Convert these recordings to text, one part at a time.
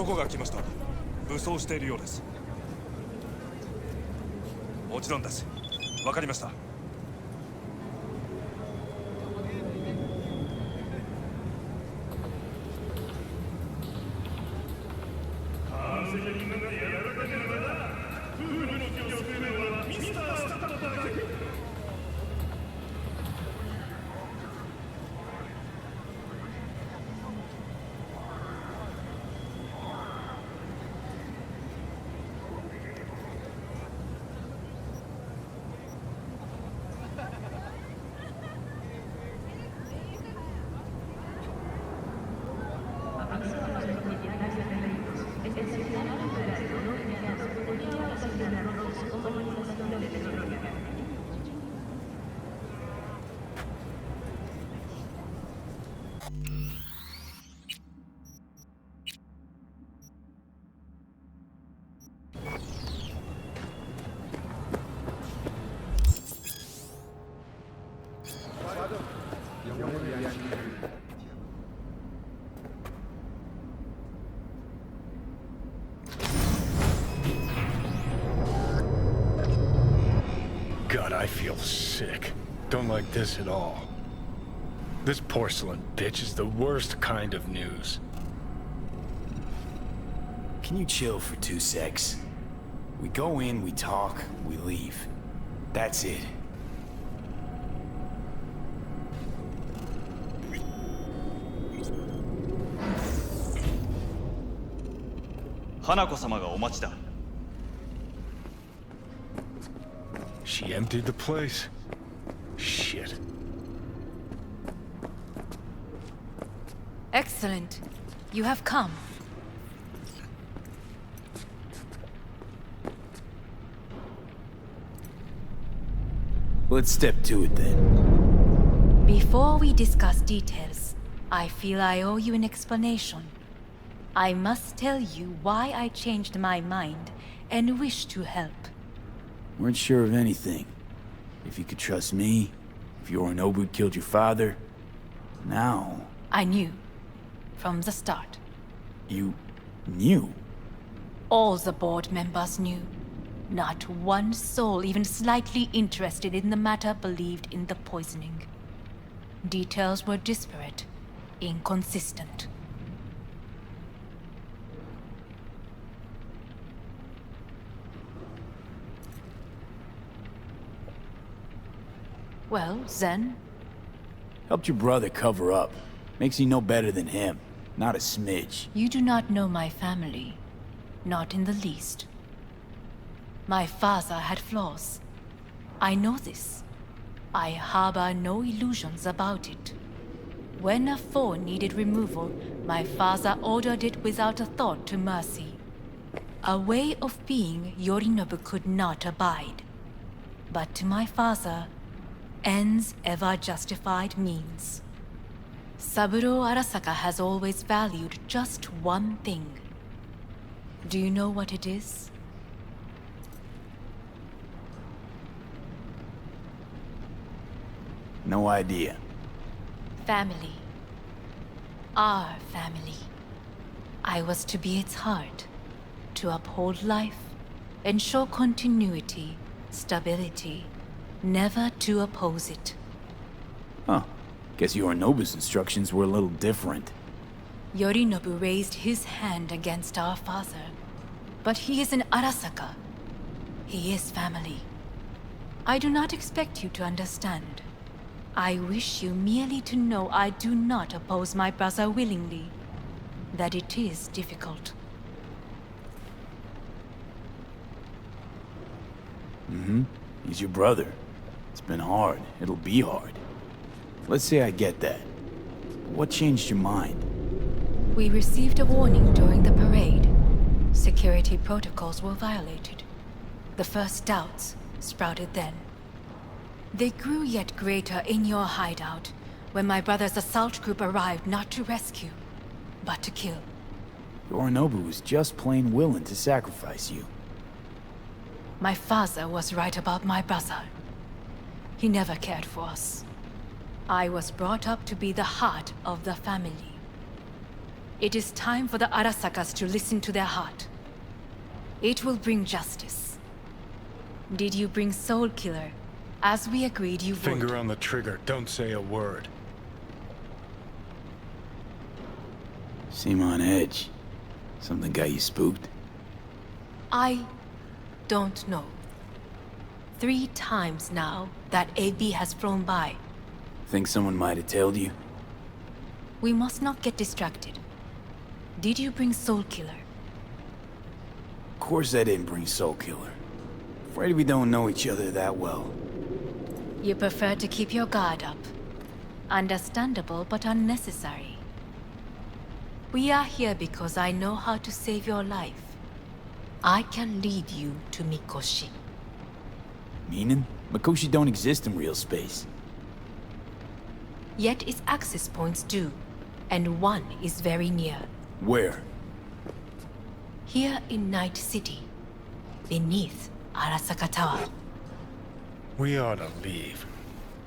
男が来ました。武装しているようです。もちろんです。わかりました。God, I feel sick. Don't like this at all. This porcelain bitch is the worst kind of news. Can you chill for 2 secs? We go in, we talk, we leave. That's it. Hanako-samaがお待ちだ。She emptied the place? Shit. Excellent. You have come. Let's step to it then. Before we discuss details, I feel I owe you an explanation. I must tell you why I changed my mind and wish to help. Weren't sure of anything. If you could trust me, if Yorinobu killed your father, now... I knew. From the start. You... knew? All the board members knew. Not one soul even slightly interested in the matter believed in the poisoning. Details were disparate, inconsistent. Well, then? Helped your brother cover up. Makes you no better than him. Not a smidge. You do not know my family. Not in the least. My father had flaws. I know this. I harbor no illusions about it. When a foe needed removal, my father ordered it without a thought to mercy. A way of being Yorinobu could not abide. But to my father, ends ever justified means. Saburo Arasaka has always valued just one thing. Do you know what it is? No idea. Family. Our family. I was to be its heart, to uphold life, ensure continuity, stability, never to oppose it. Huh. Guess Yorinobu's instructions were a little different. Yorinobu raised his hand against our father, but he is an Arasaka. He is family. I do not expect you to understand. I wish you merely to know I do not oppose my brother willingly. That it is difficult. Mm-hmm. He's your brother. It's been hard. It'll be hard. Let's say I get that. What changed your mind? We received a warning during the parade. Security protocols were violated. The first doubts sprouted then. They grew yet greater in your hideout, when my brother's assault group arrived not to rescue, but to kill. Yorinobu was just plain willing to sacrifice you. My father was right about my brother. He never cared for us. I was brought up to be the heart of the family. It is time for the Arasakas to listen to their heart. It will bring justice. Did you bring Soul Killer, as we agreed you would? Finger on the trigger, don't say a word. Seem on edge. Something got you spooked? I don't know. 3 times now that AB has flown by. Think someone might have tailed you? We must not get distracted. Did you bring Soul Killer? Of course I didn't bring Soul Killer. Afraid we don't know each other that well. You prefer to keep your guard up. Understandable, but unnecessary. We are here because I know how to save your life. I can lead you to Mikoshi. Meaning? Mikoshi don't exist in real space. Yet its access points do, and one is very near. Where? Here in Night City, beneath Arasaka Tower. We ought to leave.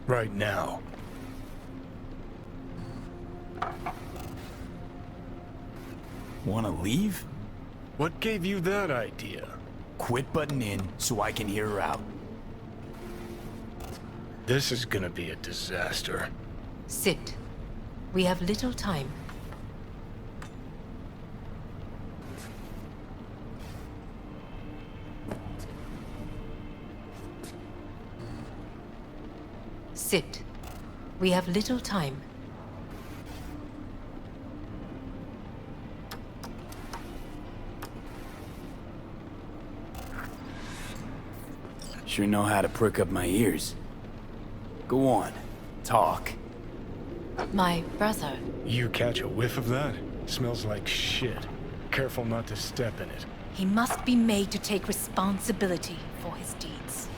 Right now. Wanna leave? What gave you that idea? Quit butting in so I can hear her out. This is gonna be a disaster. Sit. We have little time. Sit. We have little time. Sure know how to prick up my ears. Go on. Talk. My brother. You catch a whiff of that? Smells like shit. Careful not to step in it. He must be made to take responsibility for his deeds.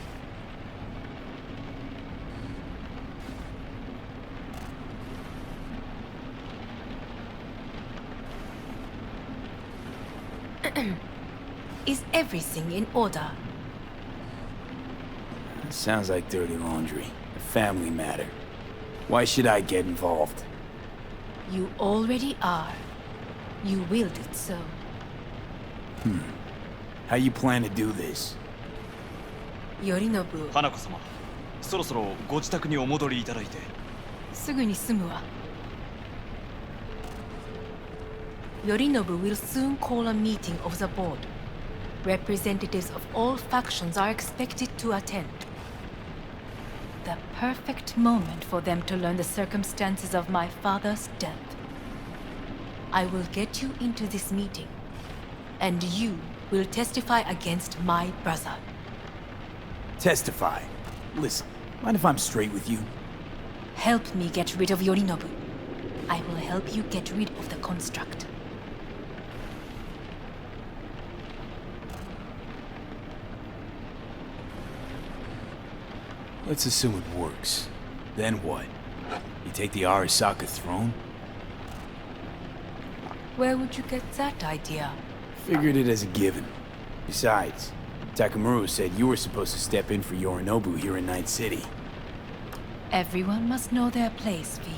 Is everything in order? Sounds like dirty laundry. A family matter. Why should I get involved? You already are. You willed it so. How you plan to do this? Yorinobu, 花子様、そろそろご自宅にお戻りいただいて。すぐに済むわ。Yorinobu will soon call a meeting of the board. Representatives of all factions are expected to attend. The perfect moment for them to learn the circumstances of my father's death. I will get you into this meeting, and you will testify against my brother. Testify. Listen, mind if I'm straight with you? Help me get rid of Yorinobu. I will help you get rid of the construct. Let's assume it works. Then what? You take the Arasaka throne? Where would you get that idea? Figured it as a given. Besides, Takamura said you were supposed to step in for Yorinobu here in Night City. Everyone must know their place, V.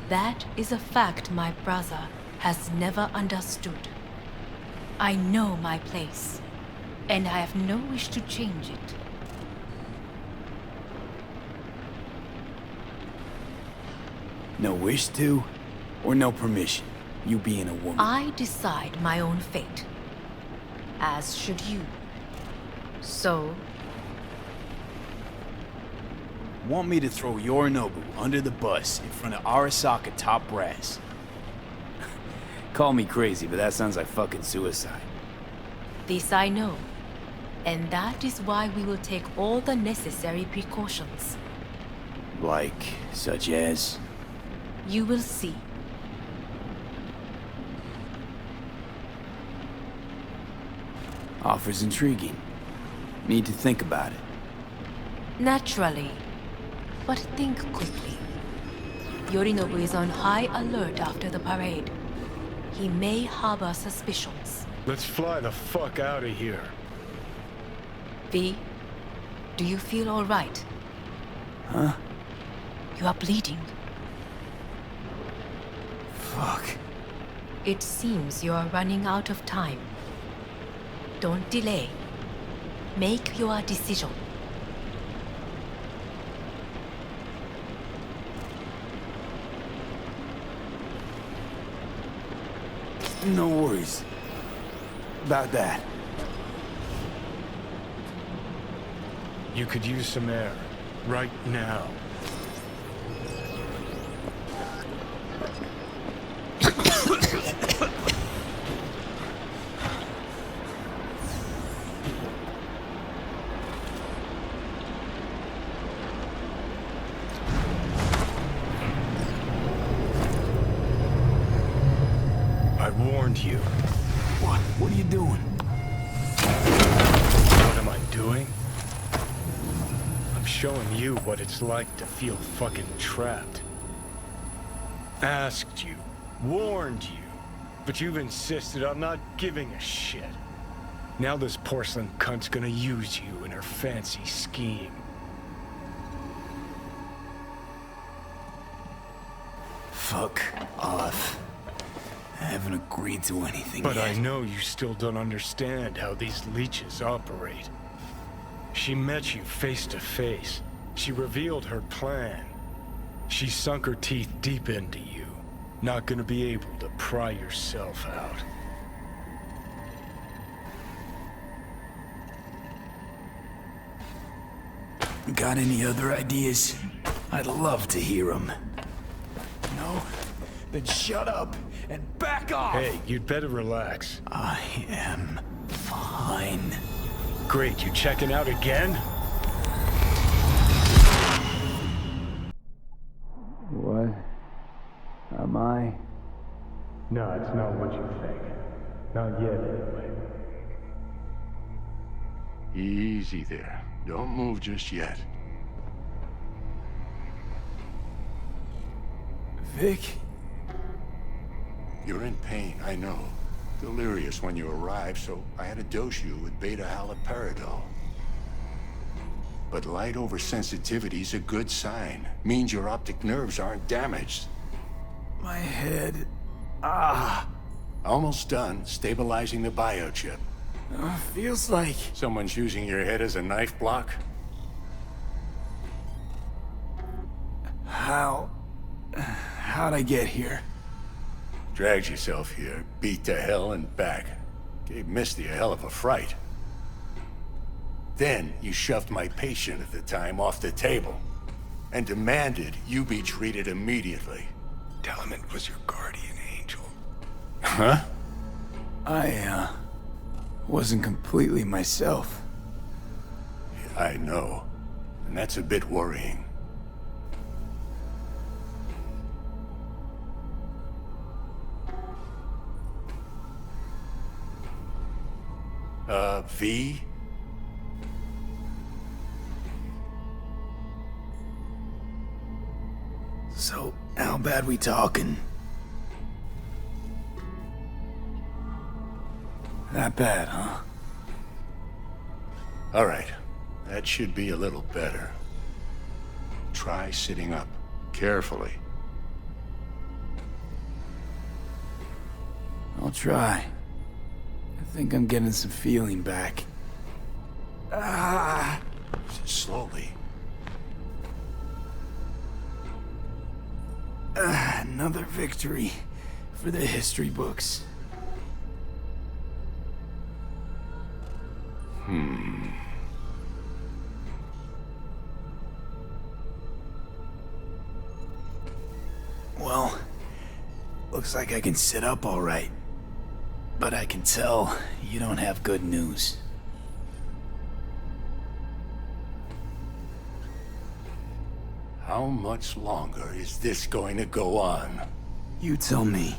That is a fact my brother has never understood. I know my place, and I have no wish to change it. No wish to, or no permission, you being a woman? I decide my own fate, as should you. So, Want me to throw Yorinobu under the bus in front of Arasaka top brass? Call me crazy, but that sounds like fucking suicide. this I know, and that is why we will take all the necessary precautions. Like, such as? You will see. Offers intriguing. Need to think about it. Naturally. But think quickly. Yorinobu is on high alert after the parade. He may harbor suspicions. Let's fly the fuck out of here. V, do you feel all right? Huh? You are bleeding. Fuck. It seems you are running out of time. Don't delay. Make your decision. No worries about that. You could use some air. Right now. I warned you. What? What are you doing? What am I doing? I'm showing you what it's like to feel fucking trapped. Asked you, warned you, but you've insisted on not giving a shit. Now this porcelain cunt's gonna use you in her fancy scheme. Fuck off. I haven't agreed to anything But yet. I know you still don't understand how these leeches operate. She met you face to face. She revealed her plan. She sunk her teeth deep into you. Not gonna be able to pry yourself out. Got any other ideas? I'd love to hear them. No? Then shut up and back off! Hey, you'd better relax. I am fine. Great, you checking out again? What? Am I? No, it's not what you think. Not yet, anyway. Easy there. Don't move just yet. Vic? You're in pain, I know. Delirious when you arrived, so I had to dose you with beta-haloperidol. But light oversensitivity's a good sign. Means your optic nerves aren't damaged. My head. Almost done stabilizing the biochip. Feels like... Someone's using your head as a knife block? How'd I get here? Dragged yourself here, beat to hell and back. Gave Misty a hell of a fright. Then you shoved my patient at the time off the table and demanded you be treated immediately. Tell him it was your guardian angel. Huh? I, wasn't completely myself. I know. And that's a bit worrying. V? So, how bad we talking? That bad, huh? All right. That should be a little better. Try sitting up. Carefully. I'll try. I think I'm getting some feeling back. Slowly. Another victory for the history books. Well, looks like I can sit up all right. But I can tell you don't have good news. How much longer is this going to go on? You tell me.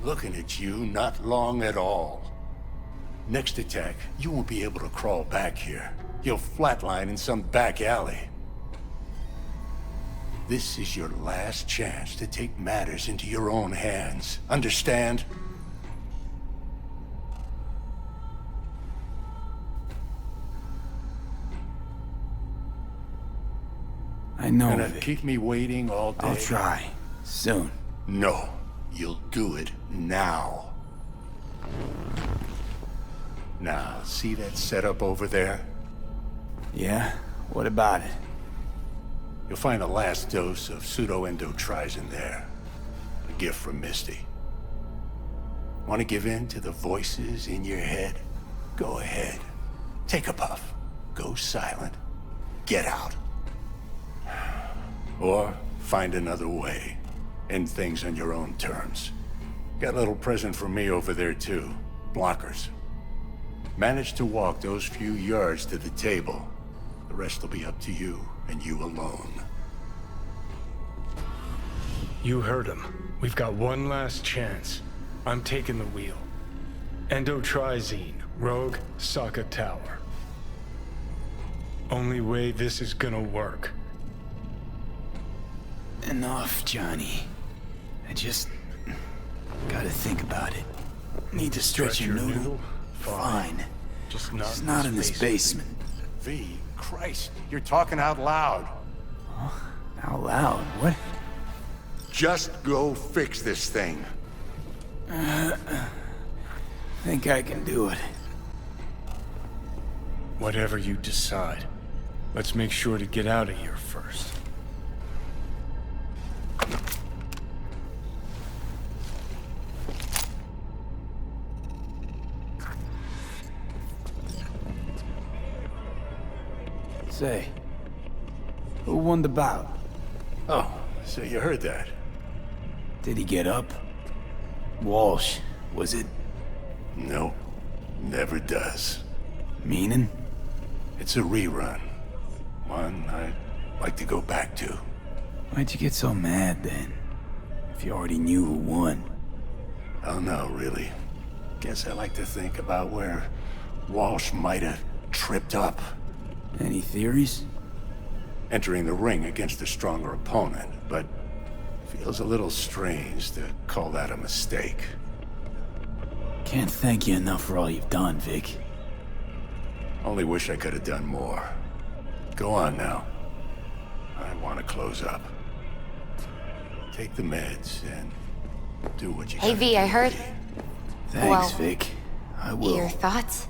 Looking at you, not long at all. Next attack, you won't be able to crawl back here. You'll flatline in some back alley. This is your last chance to take matters into your own hands. Understand? I know, Gonna Vic. keep me waiting all day? I'll try. Soon. No. you'll do it now. Now, see that setup over there? Yeah? What about it? You'll find the last dose of pseudo-endotrizin there. A gift from Misty. Want to give in to the voices in your head? Go ahead. Take a puff. Go silent. Get out. Or find another way. End things on your own terms. Got a little present for me over there too. Blockers. Manage to walk those few yards to the table. The rest will be up to you, and you alone. You heard him. We've got one last chance. I'm taking the wheel. Endotrizine, Rogue, Sokka Tower. Only way this is gonna work. Enough, Johnny. I just gotta think about it. Need to stretch your noodle? Fine. Just Just not in this basement. V, Christ, you're talking out loud. Out loud? What? Just go fix this thing. Think I can do it. Whatever you decide. Let's make sure to get out of here first. Say, who won the bout? Oh, so you heard that. Did he get up? Walsh, was it? No, never does. Meaning? It's a rerun. One I'd like to go back to. Why'd you get so mad then? If you already knew who won. Oh no, really. Guess I like to think about where Walsh might have tripped up. Any theories? Entering the ring against a stronger opponent, but feels a little strange to call that a mistake. Can't thank you enough for all you've done, Vic. Only wish I could have done more. Go on now. I want to close up. Take the meds and do what you Hey, gotta V, I do, heard. V. Thanks, Well, Vic. I will. Your thoughts?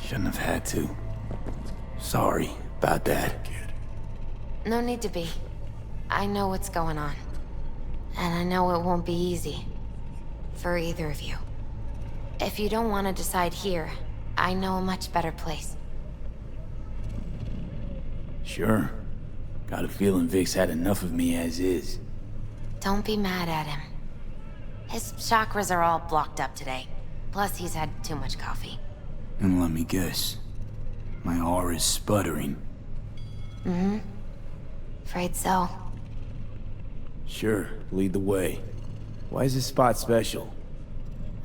Shouldn't have had to. Sorry about that. Kid. No need to be. I know what's going on. And I know it won't be easy. For either of you. If you don't want to decide here, I know a much better place. Sure. Got a feeling Vic's had enough of me as is. Don't be mad at him. His chakras are all blocked up today. Plus, he's had too much coffee. And let me guess. My aura's sputtering. Afraid so. Sure, lead the way. Why is this spot special?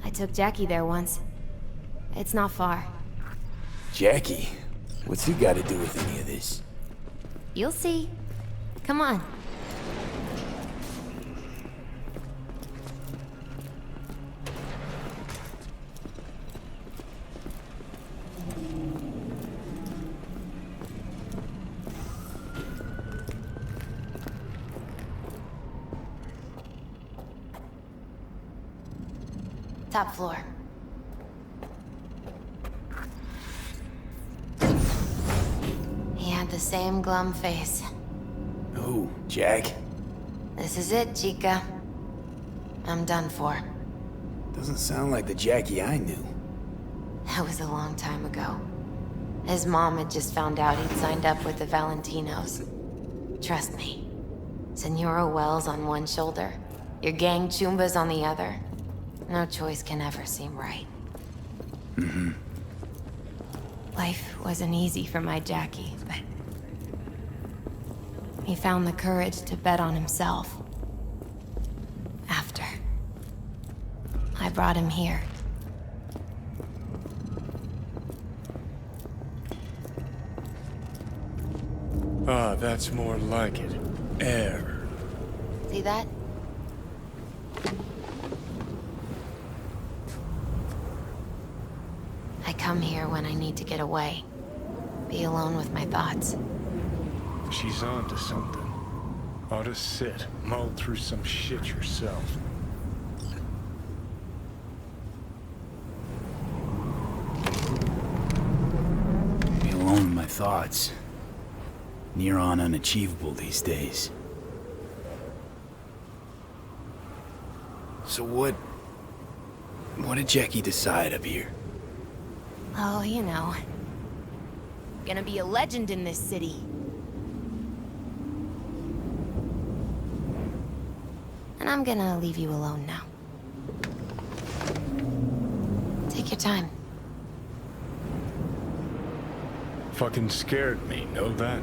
I took Jackie there once. It's not far. Jackie? What's he got to do with any of this? You'll see. Come on. Top floor. He had the same glum face. Oh, Jack? This is it, Chica. I'm done for. Doesn't sound like the Jackie I knew. That was a long time ago. His mom had just found out he'd signed up with the Valentinos. Trust me. Senora Wells on one shoulder, your gang Chumbas on the other. No choice can ever seem right. Life wasn't easy for my Jackie, but he found the courage to bet on himself. After I brought him here. Ah, that's more like it. Air. See that? I come here when I need to get away. Be alone with my thoughts. She's on to something. Ought to sit, mull through some shit yourself. thoughts. Near on unachievable these days. So what did Jackie decide up here? Oh, you know. Gonna be a legend in this city. And I'm gonna leave you alone now. Take your time. Fucking scared me, know that?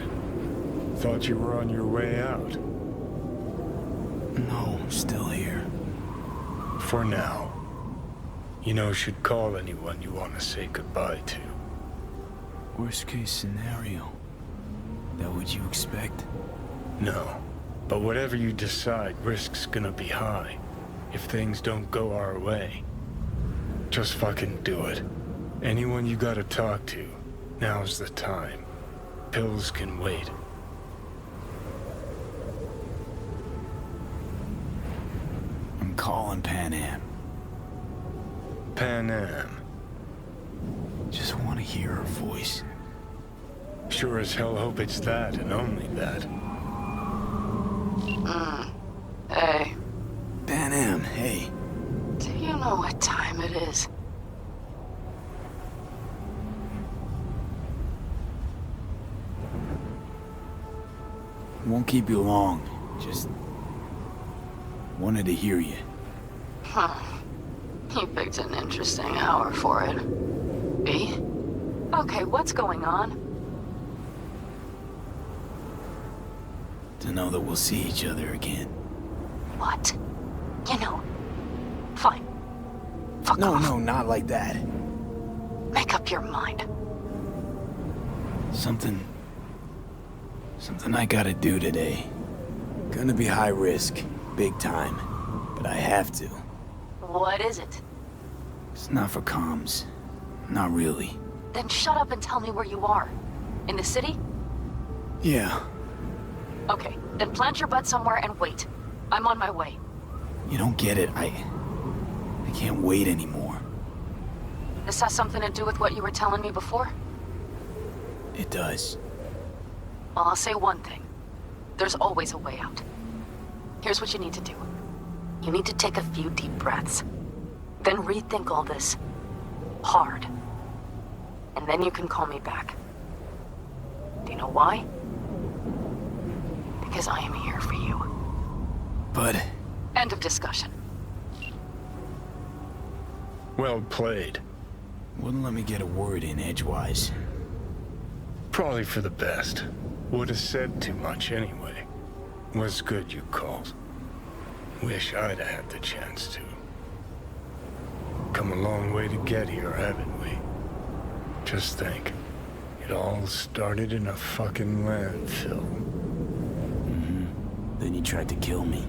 Thought you were on your way out. No, still here. For now. You know, should call anyone you want to say goodbye to. Worst case scenario. That what you expect? No. But whatever you decide, risk's gonna be high. If things don't go our way. Just fucking do it. Anyone you gotta talk to, now's the time. Pills can wait. I'm calling Pan Am. Pan Am. Just want to hear her voice. Sure as hell hope it's that and only that. Hey, Pan Am, hey. do you know what time it is? Won't keep you long. Just wanted to hear you. Huh. You picked an interesting hour for it. B? Okay, what's going on? To know that we'll see each other again. What? You know, fine. Fuck No, off. no, not like that. Make up your mind. Something I gotta do today. Gonna be high risk, big time, but I have to. What is it? It's not for comms. Not really. Then shut up and tell me where you are. In the city? Yeah, Okay, then plant your butt somewhere and wait. I'm on my way. you don't get it. I can't wait anymore. This has something to do with what you were telling me before? It does. Well, I'll say one thing. There's always a way out. Here's what you need to do. You need to take a few deep breaths. Then rethink all this. Hard. And then you can call me back. Do you know why? Because I am here for you. But End of discussion. Well played. wouldn't let me get a word in edgewise. Probably for the best. Would have said too much anyway. Was good you called. Wish I'd have had the chance to. Come a long way to get here, haven't we? Just think. It all started in a fucking landfill. Then you tried to kill me.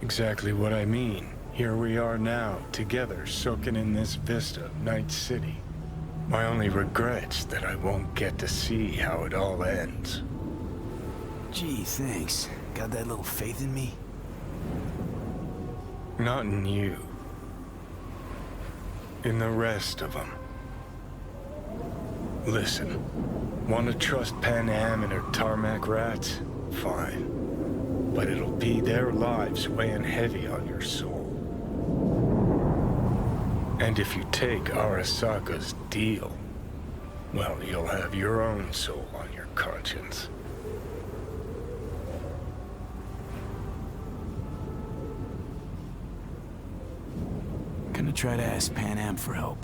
Exactly what I mean. Here we are now, together, soaking in this vista of Night City. My only regret's that I won't get to see how it all ends. Gee, thanks. Got that little faith in me? Not in you. In the rest of them. Listen, want to trust Pan Am and her tarmac rats? Fine. But it'll be their lives weighing heavy on your soul. And if you take Arasaka's deal, well, you'll have your own soul on your conscience. Gonna try to ask Pan Am for help.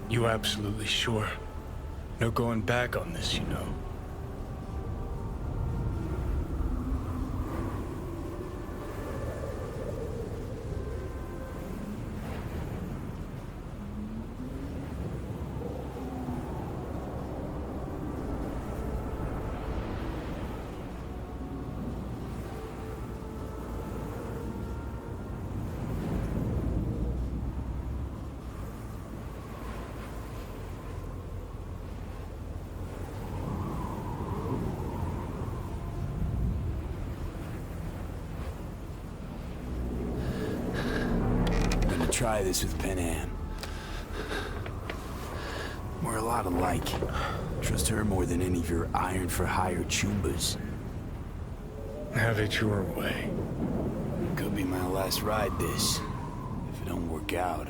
You absolutely sure? No going back on this, you know. Try this with Pan Am. We're lot alike. Trust her more than any of your iron-for-hire chumbas. Have it your way. Could be my last ride this. If it don't work out,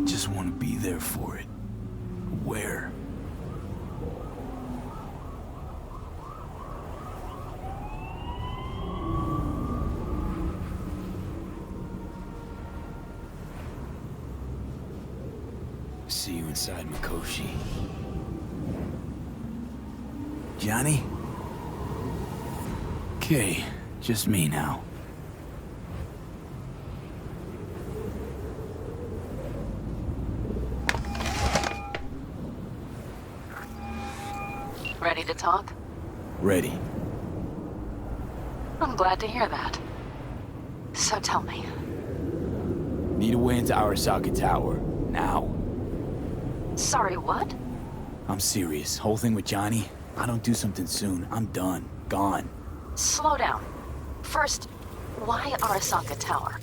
just want to be there for it. Where? See you inside, Mikoshi. Johnny? Okay, just me now. Ready to talk? Ready. I'm glad to hear that. So tell me, Need a way into Arasaka Tower. Now. sorry, what? I'm serious. Whole thing with Johnny, I don't do something soon, I'm done. Gone. Slow down. First, why Arasaka Tower?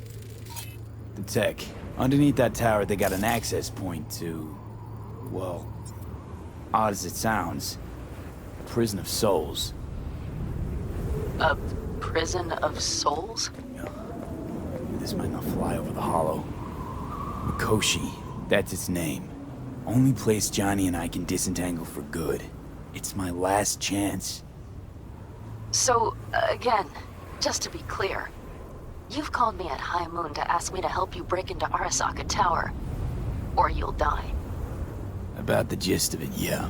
The tech. Underneath that tower, they got an access point to... well, odd as it sounds, a prison of souls. A prison of souls? This might not fly over the hollow. Mikoshi, that's its name. Only place Johnny and I can disentangle for good. It's my last chance. So, again, just to be clear, you've called me at high moon to ask me to help you break into Arasaka Tower, or you'll die. About the gist of it, yeah.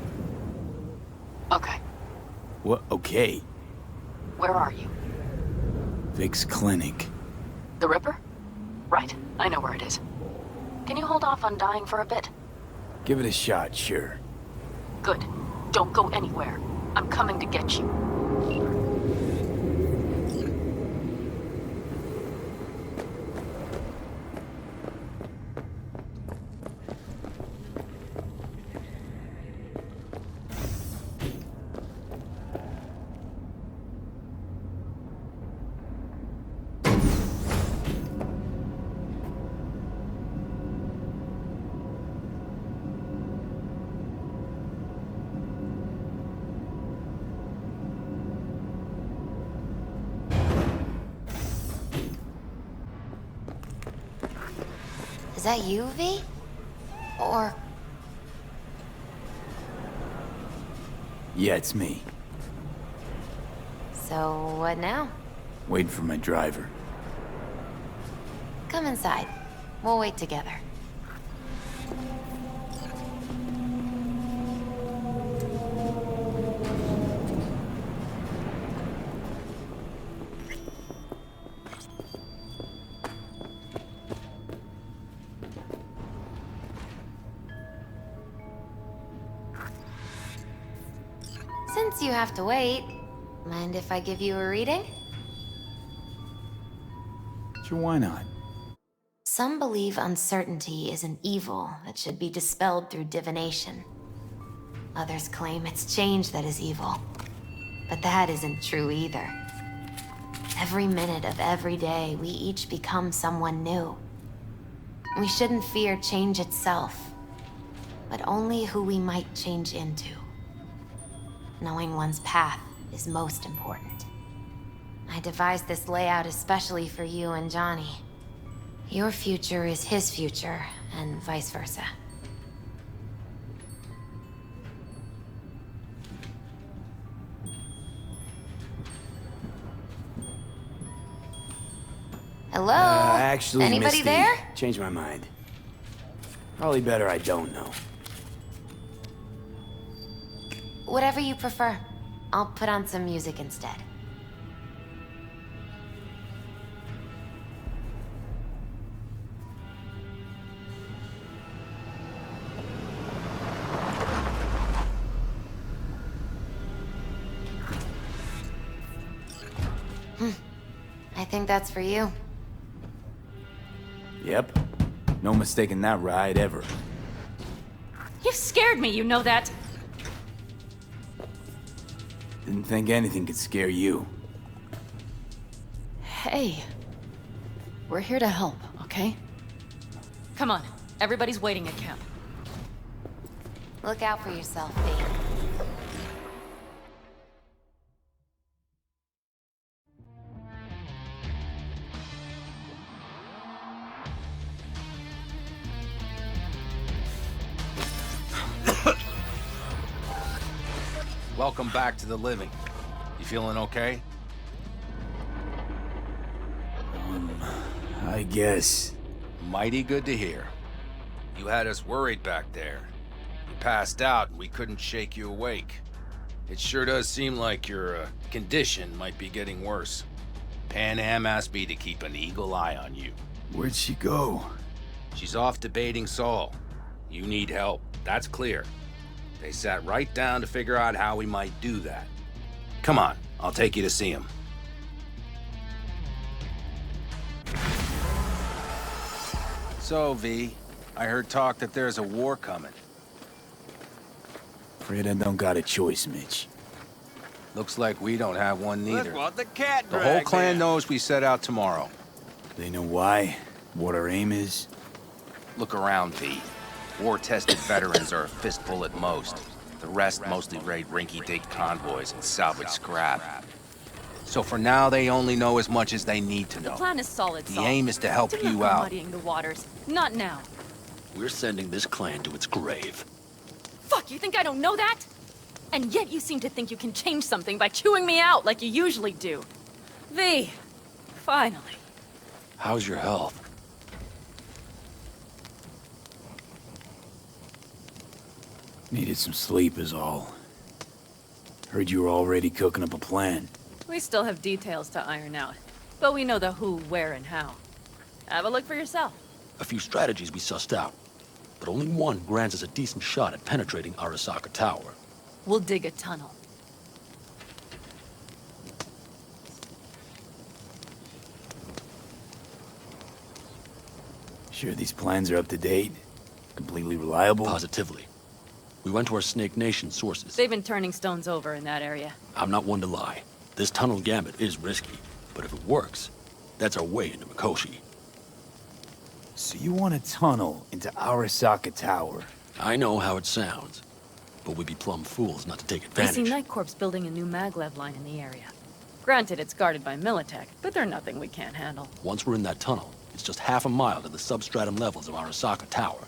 Okay, What? Okay. where are you? Vic's clinic. The Ripper? Right, I know where it is. Can you hold off on dying for a bit? Give it a shot, sure. Good. Don't go anywhere. I'm coming to get you. Is that you, V? Or... Yeah, it's me. so what now? Waiting for my driver. Come inside. We'll wait together. Since you have to wait, mind if I give you a reading? Sure, why not? Some believe uncertainty is an evil that should be dispelled through divination. Others claim it's change that is evil. But that isn't true either. Every minute of every day, we each become someone new. We shouldn't fear change itself, but only who we might change into. Knowing one's path is most important. I devised this layout especially for you and Johnny. Your future is his future, and vice versa. Hello? Actually, Anybody Misty, there? changed my mind. Probably better I don't know. Whatever you prefer. I'll put on some music instead. I think that's for you. Yep. No mistaking that ride ever. You've scared me, you know that. Didn't think anything could scare you. Hey. We're here to help, okay? Come on, Everybody's waiting at camp. Look out for yourself, V. Welcome back to the living. You feeling okay? I guess. Mighty good to hear. You had us worried back there. You passed out and we couldn't shake you awake. It sure does seem like your condition might be getting worse. Pan Am asked me to keep an eagle eye on you. Where'd she go? She's off debating Saul. You need help, that's clear. They sat right down to figure out how we might do that. Come on, I'll take you to see him. So, V, I heard talk that there's a war coming. Afraid I don't got a choice, Mitch. Looks like we don't have one neither. Look what the cat The whole dragged clan in. knows we set out tomorrow. They know why? What our aim is? Look around, V. War-tested veterans are a fistful at most. The rest mostly raid rinky-dink convoys and salvage scrap. So for now, they only know as much as they need to The know. plan is solid, The Saul. aim is to help Do you not go out. muddying the waters. Not now. We're sending this clan to its grave. Fuck, you think I don't know that? And yet you seem to think you can change something by chewing me out like you usually do. V, finally. How's your health? Needed some sleep is all. Heard you were already cooking up a plan. We still have details to iron out, but we know the who, where, and how. Have a look for yourself. A few strategies we sussed out, but only one grants us a decent shot at penetrating Arasaka Tower. We'll dig a tunnel. Sure these plans are up to date? Completely reliable? Positively. We went to our Snake Nation sources. They've been turning stones over in that area. I'm not one to lie. This tunnel gambit is risky, but if it works, that's our way into Mikoshi. So you want a tunnel into Arasaka Tower? I know how it sounds, but we'd be plumb fools not to take I see advantage. Night Corps building a new maglev line in the area. Granted, it's guarded by Militech, but they're nothing we can't handle. Once we're in that tunnel, it's just half a mile to the substratum levels of Arasaka Tower.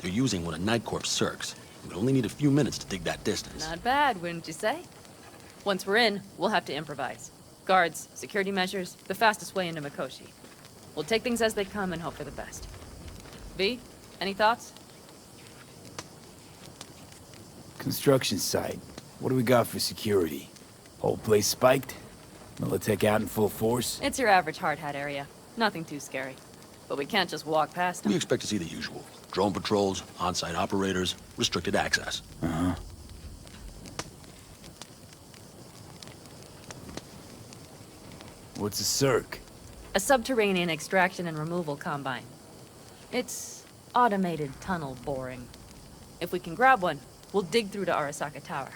They're using one of Night Corps circs. We only need a few minutes to dig that distance. Not bad, wouldn't you say? Once we're in, we'll have to improvise. Guards, security measures, the fastest way into Mikoshi. We'll take things as they come and hope for the best. V, any thoughts? Construction site. What do we got for security? Whole place spiked? Militech out in full force? It's your average hard hat area. Nothing too scary. But we can't just walk past them. We expect to see the usual. Drone patrols, on-site operators, restricted access. Uh-huh. What's a circ? A subterranean extraction and removal combine. It's automated tunnel boring. If we can grab one, we'll dig through to Arasaka Tower,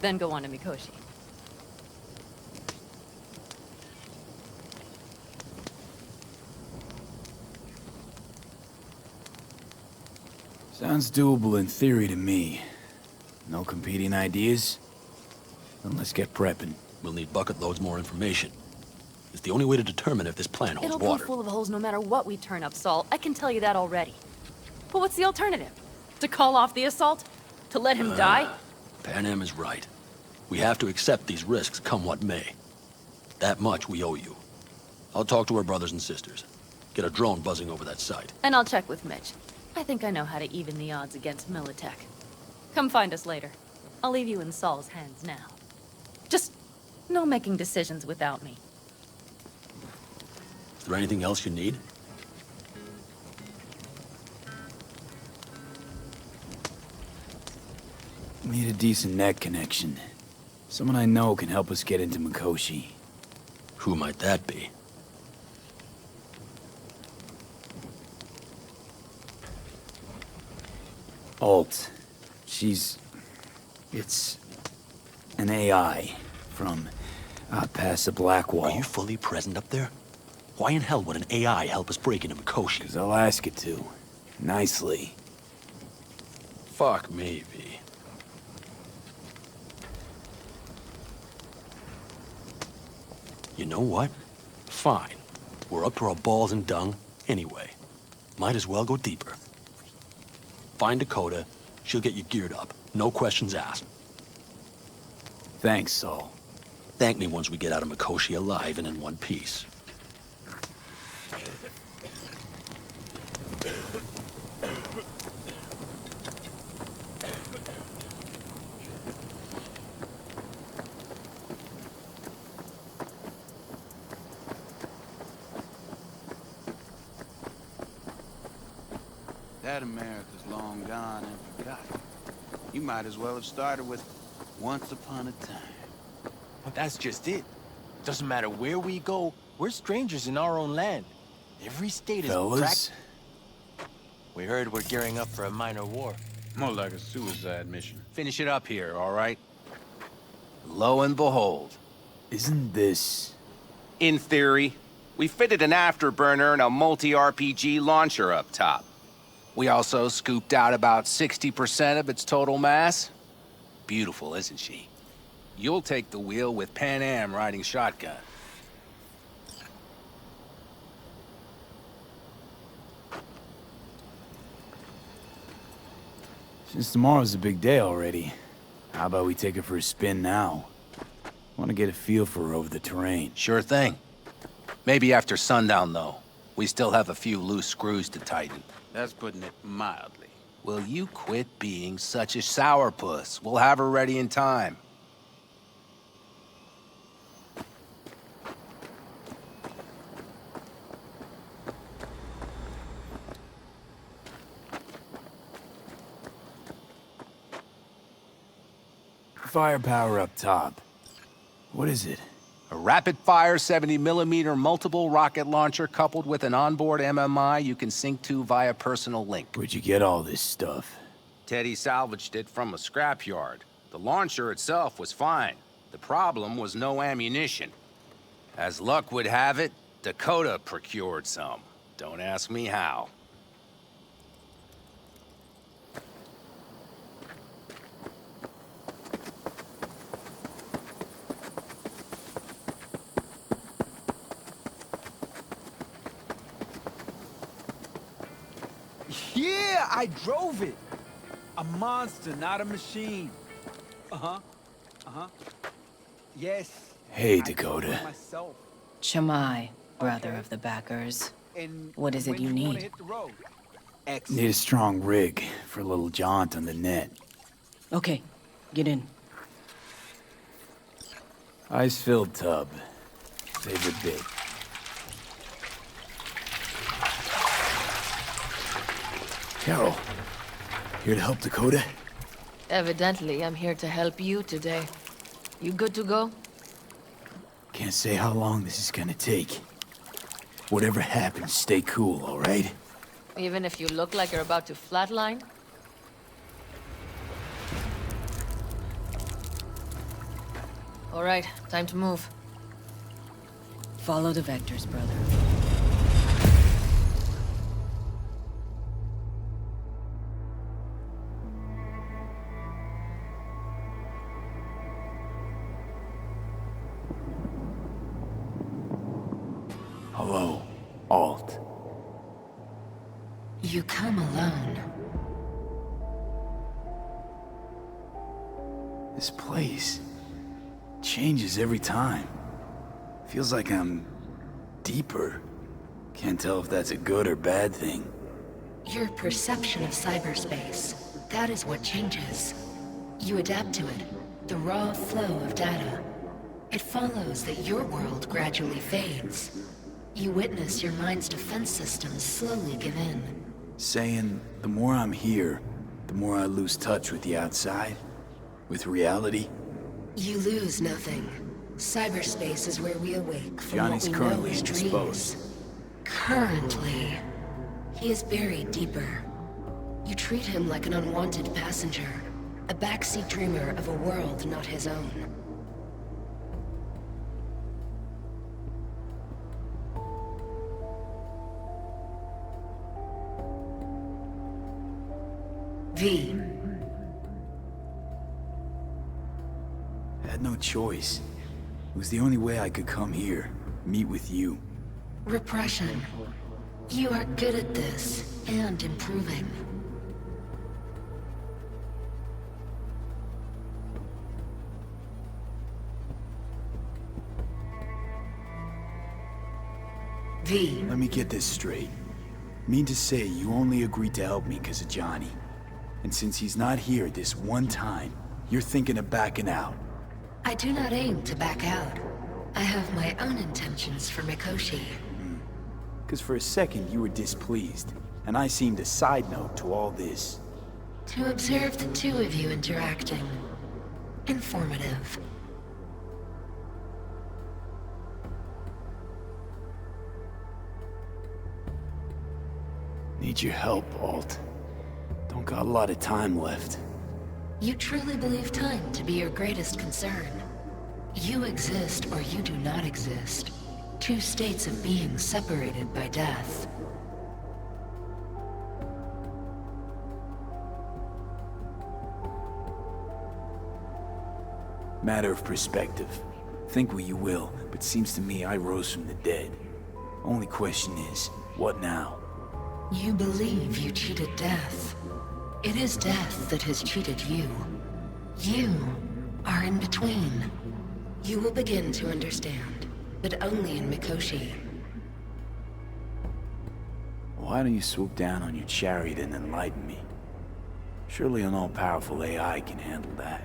then go on to Mikoshi. Sounds doable in theory to me. No competing ideas? Then let's get prepping. We'll need bucket loads more information. It's the only way to determine if this plan holds It'll water. be full of holes no matter what we turn up, Saul. I can tell you that already. But what's the alternative? To call off the assault? To let him die? Pan Am is right. We have to accept these risks come what may. That much we owe you. I'll talk to our brothers and sisters. Get a drone buzzing over that site. And I'll check with Mitch. I think I know how to even the odds against Militech. Come find us later. I'll leave you in Saul's hands now. Just no making decisions without me. Is there anything else you need? Need a decent net connection. Someone I know can help us get into Mikoshi. Who might that be? Alt. It's an AI from out past the Black Wall. Are you fully present up there? Why in hell would an AI help us break into Mikoshi? 'Cause I'll ask it to. nicely. Fuck me, V. You know what? Fine. We're up to our balls in dung anyway. Might as well go deeper. Find Dakota. She'll get you geared up. No questions asked. Thanks, Saul. Thank me once we get out of Mikoshi alive and in one piece. That America's long gone and forgotten. You might as well have started with Once Upon a Time. But that's just it. Doesn't matter where we go, we're strangers in our own land. Every state is Fellas? We heard we're gearing up for a minor war. More like a suicide mission. Finish it up here, all right? Lo and behold. Isn't this... In theory, we fitted an afterburner and a multi-RPG launcher up top. We also scooped out about 60% of its total mass. Beautiful, isn't she? You'll take the wheel with Pan Am riding shotgun. Since tomorrow's a big day already, how about we take it for a spin now? Want to get a feel for over the terrain. Sure thing. Maybe after sundown, though. We still have a few loose screws to tighten. That's putting it mildly. Will you quit being such a sourpuss? We'll have her ready in time. Firepower up top. What is it? A rapid-fire 70mm multiple rocket launcher coupled with an onboard MMI you can sync to via personal link. Where'd you get all this stuff? Teddy salvaged it from a scrapyard. The launcher itself was fine. The problem was no ammunition. As luck would have it, Dakota procured some. Don't ask me how. Yeah, I drove it. A monster, not a machine. Uh-huh. Uh-huh. Yes. Hey, I Dakota. drove it myself. Chamai, brother of the backers. And What is it when you wanna need? hit the road? Need Excellent. a strong rig for a little jaunt on the net. Okay, get in. Ice-filled tub. Favorite bit. Carol, here to help Dakota? Evidently, I'm here to help you today. You good to go? Can't say how long this is gonna take. Whatever happens, stay cool, all right? Even if you look like you're about to flatline? All right, time to move. Follow the vectors, brother. Hello, Alt. You come alone. This place changes every time. Feels like I'm deeper. Can't tell if that's a good or bad thing. Your perception of cyberspace, that is what changes. You adapt to it, the raw flow of data. It follows that your world gradually fades. You witness your mind's defense systems slowly give in. Saying the more I'm here, the more I lose touch with the outside, with reality. You lose nothing. Cyberspace is where we awake from Johnny's what we know currently as indisposed. dreams. Currently. He is buried deeper. You treat him like an unwanted passenger, a backseat dreamer of a world not his own. V. Had no choice. It was the only way I could come here, meet with you. Repression. You are good at this, and improving. V. Let me get this straight. Mean to say you only agreed to help me because of Johnny. And since he's not here this one time, you're thinking of backing out. I do not aim to back out. I have my own intentions for Mikoshi. Because for a second you were displeased, and I seemed a side note to all this. To observe the two of you interacting. Informative. Need your help, Alt. Don't got a lot of time left. You truly believe time to be your greatest concern. You exist or you do not exist. Two states of being separated by death. Matter of perspective. Think what you will, but seems to me I rose from the dead. Only question is, what now? You believe you cheated death. It is death that has cheated you. You are in between. You will begin to understand, but only in Mikoshi. Why don't you swoop down on your chariot and enlighten me? Surely an all-powerful AI can handle that.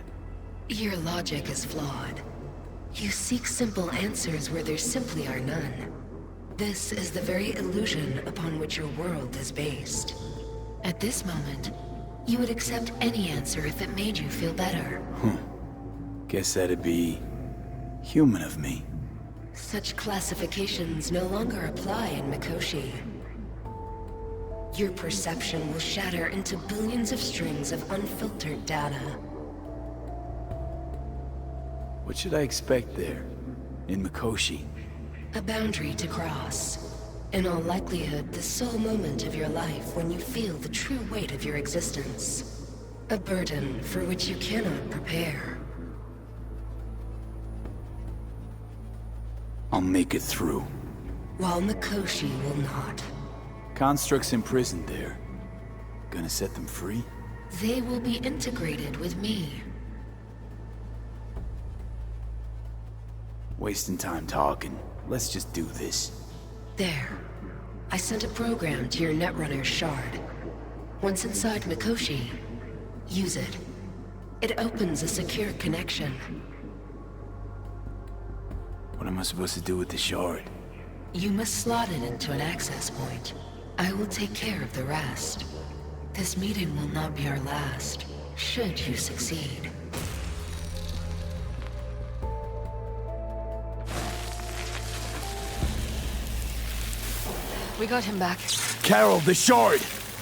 Your logic is flawed. You seek simple answers where there simply are none. This is the very illusion upon which your world is based. At this moment, you would accept any answer if it made you feel better. Guess that'd be human of me. Such classifications no longer apply in Mikoshi. Your perception will shatter into billions of strings of unfiltered data. What should I expect there, in Mikoshi? A boundary to cross. In all likelihood, the sole moment of your life when you feel the true weight of your existence. A burden for which you cannot prepare. I'll make it through. While Mikoshi will not. Constructs imprisoned there. Gonna set them free? They will be integrated with me. Wasting time talking. Let's just do this. There. I sent a program to your Netrunner's shard. Once inside Mikoshi, use it. It opens a secure connection. What am I supposed to do with the shard? You must slot it into an access point. I will take care of the rest. This meeting will not be our last, should you succeed. We got him back. Carol, the shard!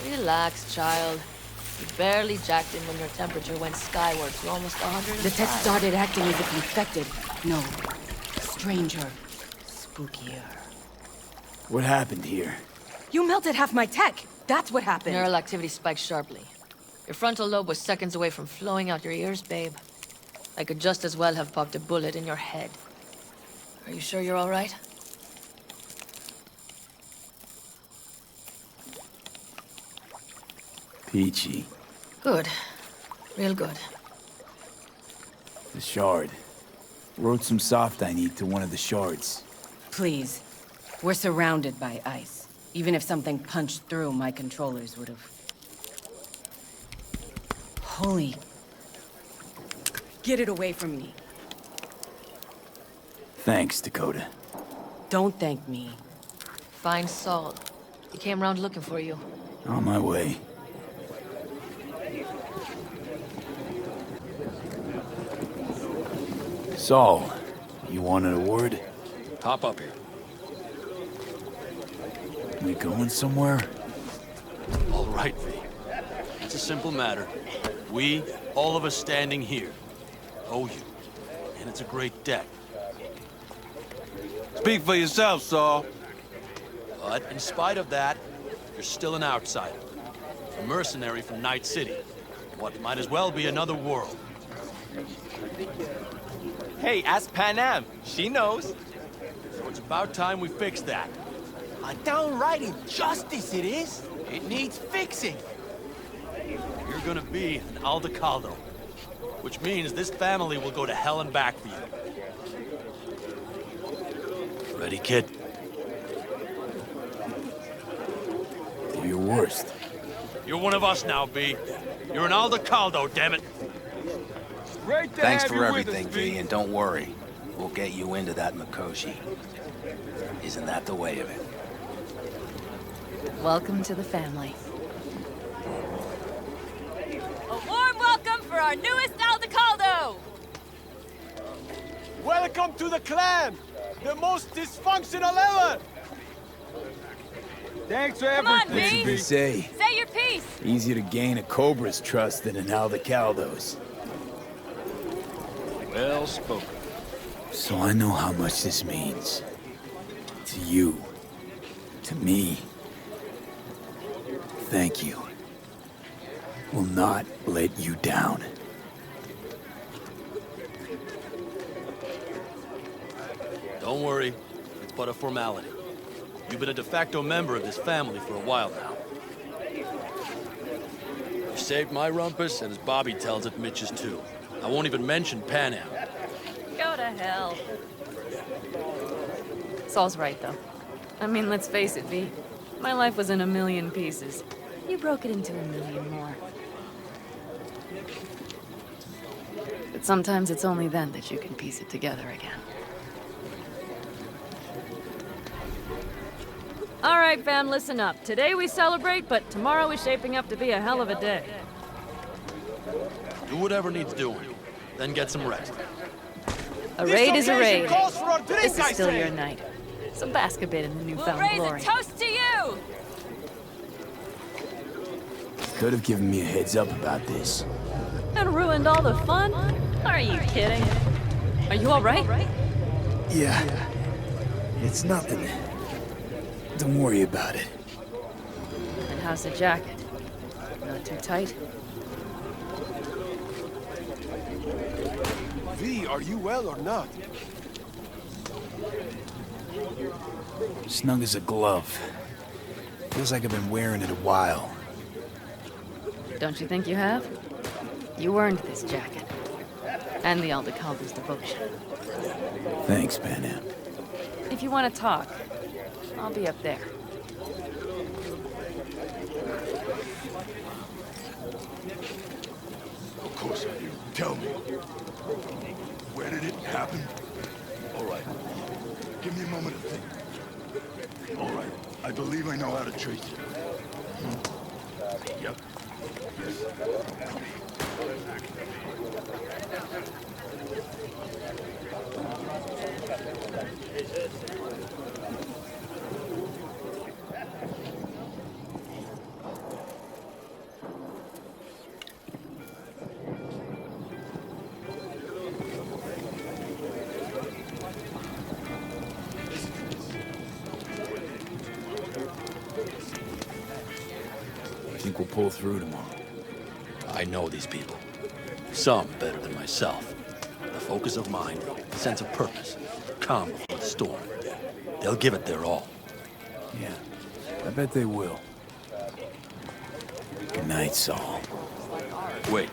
Relax, child. You barely jacked in when your temperature went skyward to almost 100. The tech started acting as if infected. No. Stranger. Spookier. What happened here? You melted half my tech! That's what happened! Neural activity spiked sharply. Your frontal lobe was seconds away from flowing out your ears, babe. I could just as well have popped a bullet in your head. Are you sure you're all right? Peachy. Good. Real good. The shard. Wrote some soft I need to one of the shards. Please. We're surrounded by ice. Even if something punched through, my controllers would have... Holy... Get it away from me. Thanks, Dakota. Don't thank me. Find Saul. He came round looking for you. On my way. Saul, you wanted a word? Hop up here. We going somewhere? All right, V. It's a simple matter. We, all of us standing here, owe you. And it's a great debt. Speak for yourself, Saul. But in spite of that, you're still an outsider. A mercenary from Night City. What might as well be another world. Hey, ask Panam. She knows. So it's about time we fix that. A downright injustice it is. It needs fixing. You're gonna be an Aldecaldo, which means this family will go to hell and back for you. Ready, kid? Do your worst. You're one of us now, B. You're an Aldecaldo, damn it. Great to Thanks have for you everything, with us, V, and don't worry. We'll get you into that Mikoshi. Isn't that the way of it? Welcome to the family. A warm welcome for our newest Aldecaldo! Welcome to the clan! The most dysfunctional ever! Thanks for Come on, everything. V! Say, Say your piece! easier to gain a Cobra's trust than an Aldecaldo's. Well spoken. So I know how much this means. To you. To me. Thank you. Will not let you down. Don't worry. It's but a formality. You've been a de facto member of this family for a while now. You saved my rumpus, and as Bobby tells it, Mitch's too. I won't even mention Panam. Go to hell. Saul's right, though. I mean, let's face it, V. My life was in a million pieces. You broke it into a million more. But sometimes it's only then that you can piece it together again. All right, fam, listen up. Today we celebrate, but tomorrow is shaping up to be a hell of a day. Do whatever needs doing, then get some rest. A raid is a raid. Calls for a drink, This is I still say. your night. So bask a bit in the newfound We'll raise glory. a toast to you! Could have given me a heads up about this. And ruined all the fun? Are you kidding? Are you all right? Yeah. It's nothing. Don't worry about it. And how's the jacket? Not too tight? V, are you well or not? Snug as a glove. Feels like I've been wearing it a while. Don't you think you have? You earned this jacket. And the Aldecaldo's devotion. Thanks, Panam. If you want to talk, I'll be up there. Of course I do. Tell me. Where did it happen? All right. Give me a moment to think. All right. I believe I know how to trace it. Yep. Think we'll pull through tomorrow. I know these people. Some better than myself. The focus of mind, sense of purpose, calm before the storm. They'll give it their all. Yeah, I bet they will. Good night, Saul. Wait.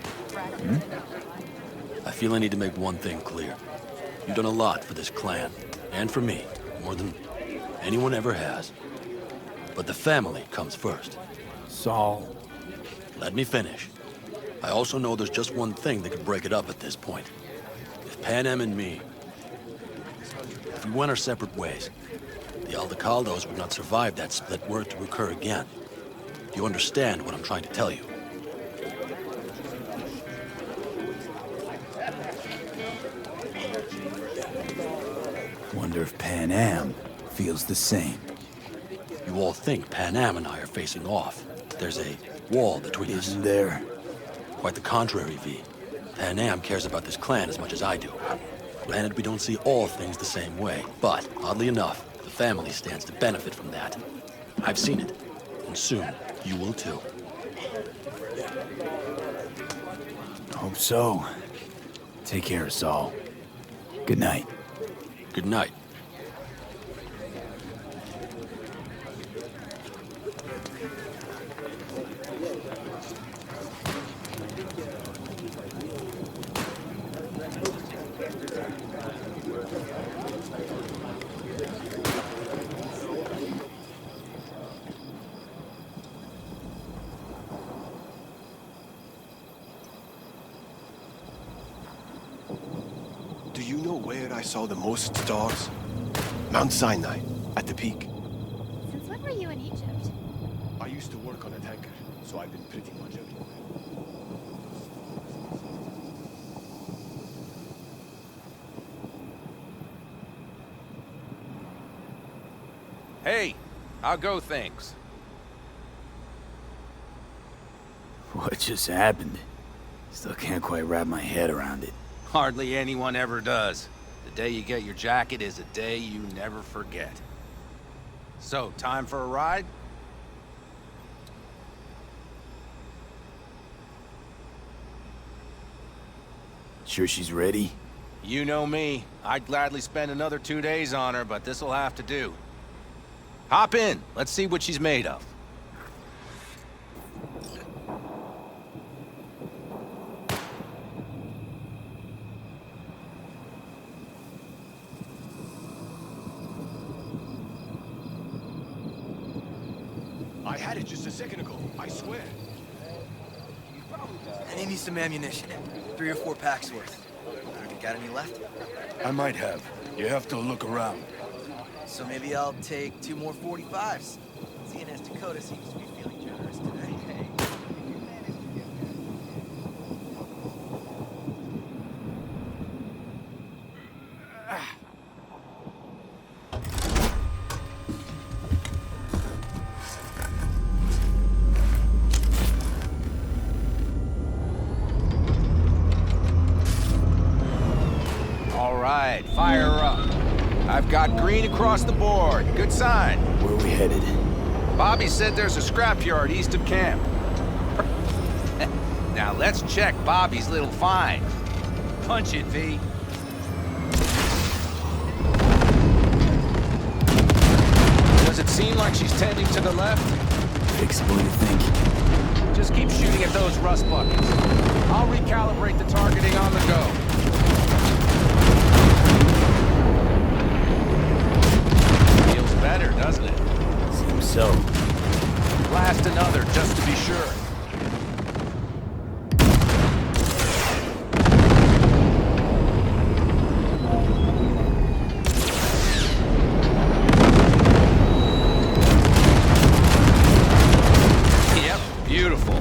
I feel I need to make one thing clear. You've done a lot for this clan, and for me, more than anyone ever has. But the family comes first. Saul. Let me finish. I also know there's just one thing that could break it up at this point. If Panam and me, if we went our separate ways, the Aldecaldos would not survive that split were it to occur again. Do you understand what I'm trying to tell you? Wonder if Panam feels the same. You all think Panam and I are facing off. There's a wall between us. Isn't there? Quite the contrary, V. Panam cares about this clan as much as I do. Granted, we don't see all things the same way, but oddly enough, the family stands to benefit from that. I've seen it, and soon you will too. Hope so. Take care, Saul. Good night. Good night. Do you know where I saw the most stars? Mount Sinai, at the peak. Since when were you in Egypt? I used to work on a tanker, so I've been pretty much everywhere. Hey, how go things? What just happened? Still can't quite wrap my head around it. Hardly anyone ever does. The day you get your jacket is a day you never forget. So, time for a ride? Sure she's ready? You know me. I'd gladly spend another 2 days on her, but this'll have to do. Hop in. Let's see what she's made of. I had it just a second ago, I swear. I need me some ammunition. 3 or 4 packs worth. You got any left? I might have. You have to look around. So maybe I'll take 2 more 45s. Seeing as Dakota seems to be feeling generous today. Hey. Fire up. I've got green across the board. Good sign. Where are we headed? Bobby said there's a scrapyard east of camp. Now let's check Bobby's little find. Punch it, V. Does it seem like she's tending to the left? Fix what do you think? Just keep shooting at those rust buckets. I'll recalibrate the targeting on the go. Better, doesn't it? Seems so. Blast another, just to be sure. Yep, beautiful.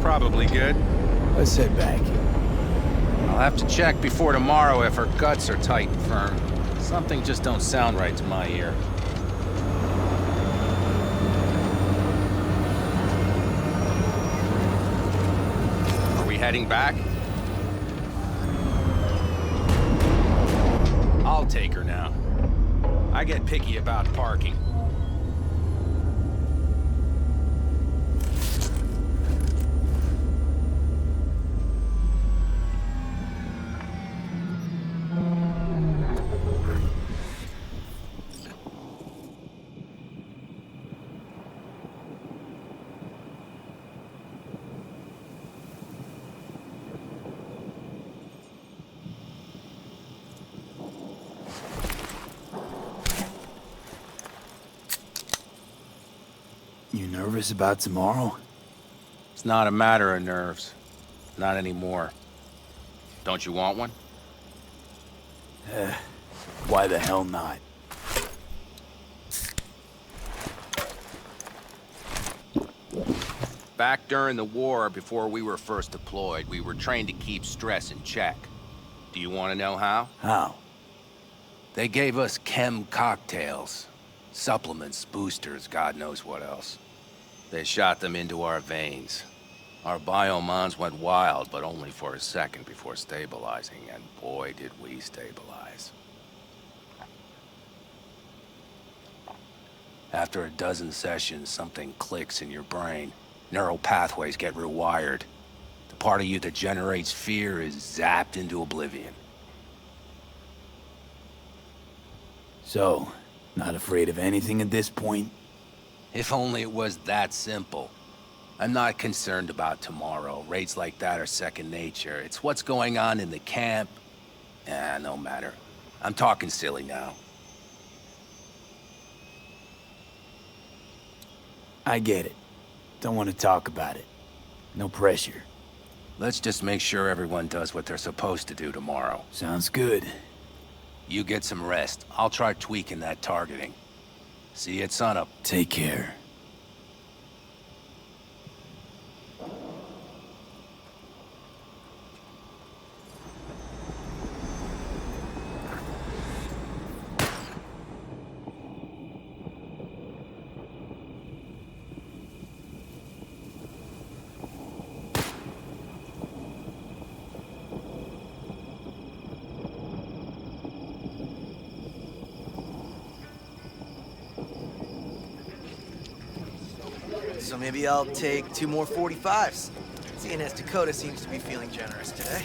Probably good. Let's head back. I'll have to check before tomorrow if her guts are tight and firm. Something just don't sound right to my ear. Are we heading back? I'll take her now. I get picky about parking. You nervous about tomorrow? It's not a matter of nerves. Not anymore. Don't you want one? Why the hell not? Back during the war, before we were first deployed, we were trained to keep stress in check. Do you want to know how? How? They gave us chem cocktails. Supplements, boosters, God knows what else. They shot them into our veins. Our biomons went wild, but only for a second before stabilizing, and boy did we stabilize. After a dozen sessions, something clicks in your brain. Neural pathways get rewired. The part of you that generates fear is zapped into oblivion. So, not afraid of anything at this point? If only it was that simple. I'm not concerned about tomorrow. Raids like that are second nature. It's what's going on in the camp. No matter. I'm talking silly now. I get it. Don't want to talk about it. No pressure. Let's just make sure everyone does what they're supposed to do tomorrow. Sounds good. You get some rest. I'll try tweaking that targeting. See you at sunup. Take care. So maybe I'll take 2 more 45s. Seeing as Dakota seems to be feeling generous today.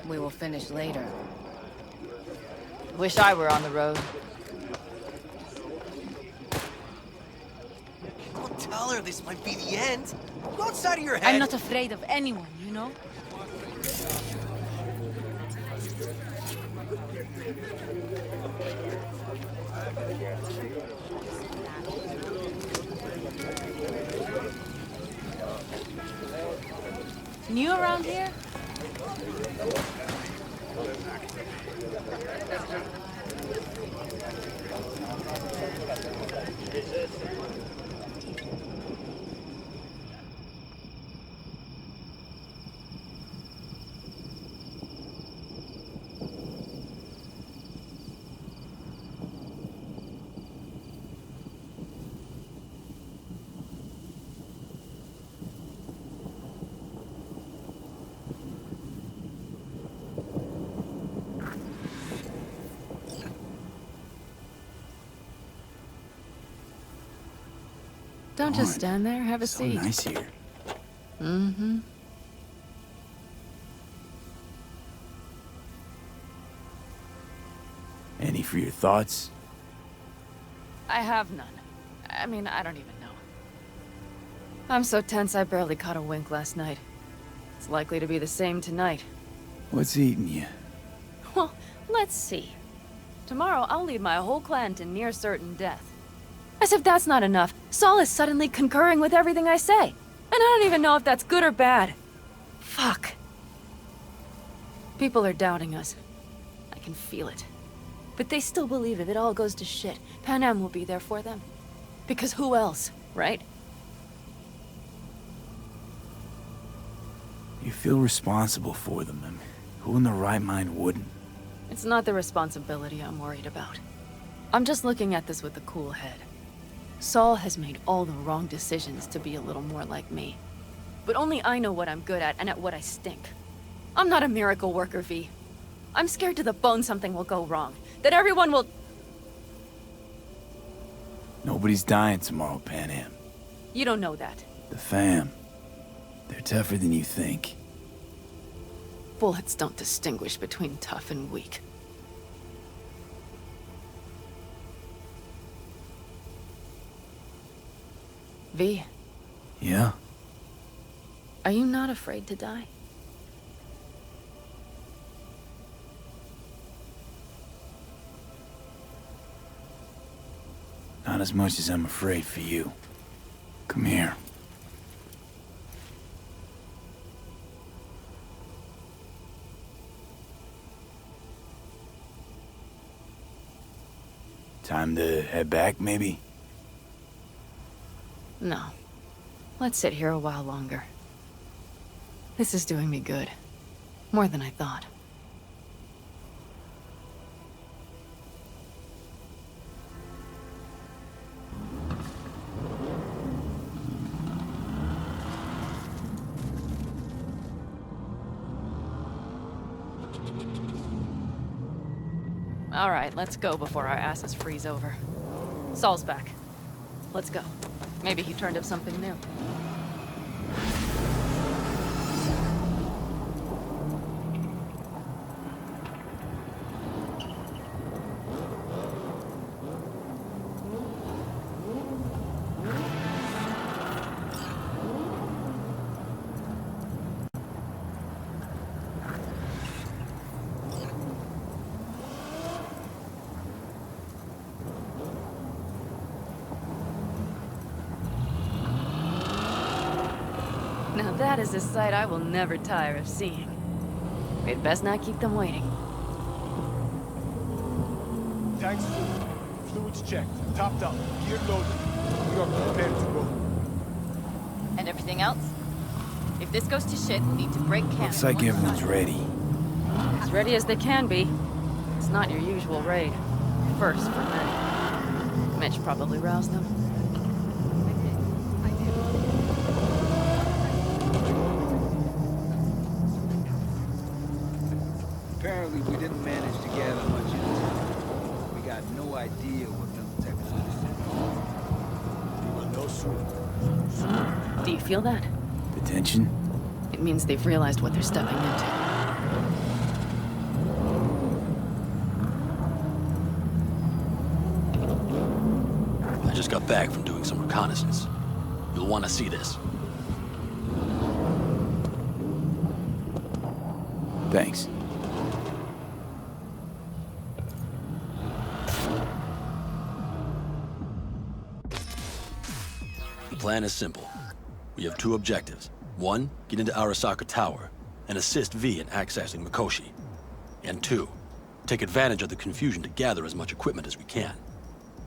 We will finish later. Wish I were on the road. Don't tell her this might be the end. Go outside of your head. I'm not afraid of anyone, you know? New around here? Don't just stand there, have a seat. So nice here. Mm-hmm. Any for your thoughts? I have none. I mean, I don't even know. I'm so tense I barely caught a wink last night. It's likely to be the same tonight. What's eating you? Well, let's see. Tomorrow I'll lead my whole clan to near certain death. As if that's not enough, Saul is suddenly concurring with everything I say. And I don't even know if that's good or bad. Fuck. People are doubting us. I can feel it. But they still believe if it all goes to shit, Pan Am will be there for them. Because who else, right? You feel responsible for them. I mean, who in their right mind wouldn't? It's not the responsibility I'm worried about. I'm just looking at this with a cool head. Saul has made all the wrong decisions to be a little more like me. But only I know what I'm good at and at what I stink. I'm not a miracle worker, V. I'm scared to the bone something will go wrong. That everyone will... Nobody's dying tomorrow, Pan Am. You don't know that. The fam. They're tougher than you think. Bullets don't distinguish between tough and weak. V. Yeah? Are you not afraid to die? Not as much as I'm afraid for you. Come here. Time to head back, maybe? No. Let's sit here a while longer. This is doing me good. More than I thought. All right, let's go before our asses freeze over. Saul's back. Let's go. Maybe he turned up something new. Now that is a sight I will never tire of seeing. We'd best not keep them waiting. Tanks full. Fluids checked. Topped up. Gear loaded. We are prepared to go. And everything else? If this goes to shit, we'll need to break camp. Looks like everyone's ready. As ready as they can be. It's not your usual raid. First for many. Mitch probably roused them. Apparently, we didn't manage to gather much intel. We got no idea what Militech is interested in. Do you feel that? The tension? It means they've realized what they're stepping into. I just got back from doing some reconnaissance. You'll want to see this. Thanks. The plan is simple. We have two objectives. One, get into Arasaka Tower and assist V in accessing Mikoshi. And two, take advantage of the confusion to gather as much equipment as we can.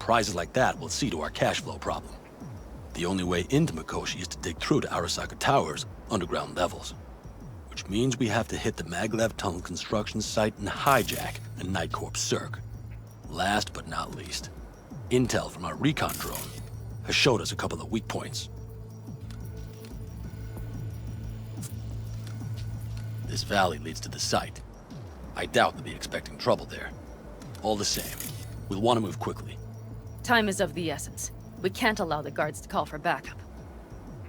Prizes like that will see to our cash flow problem. The only way into Mikoshi is to dig through to Arasaka Tower's underground levels. Which means we have to hit the Maglev Tunnel construction site and hijack a Night Corps Cirque. Last but not least, intel from our recon drone has showed us a couple of weak points. This valley leads to the site. I doubt they'll be expecting trouble there. All the same, we'll want to move quickly. Time is of the essence. We can't allow the guards to call for backup.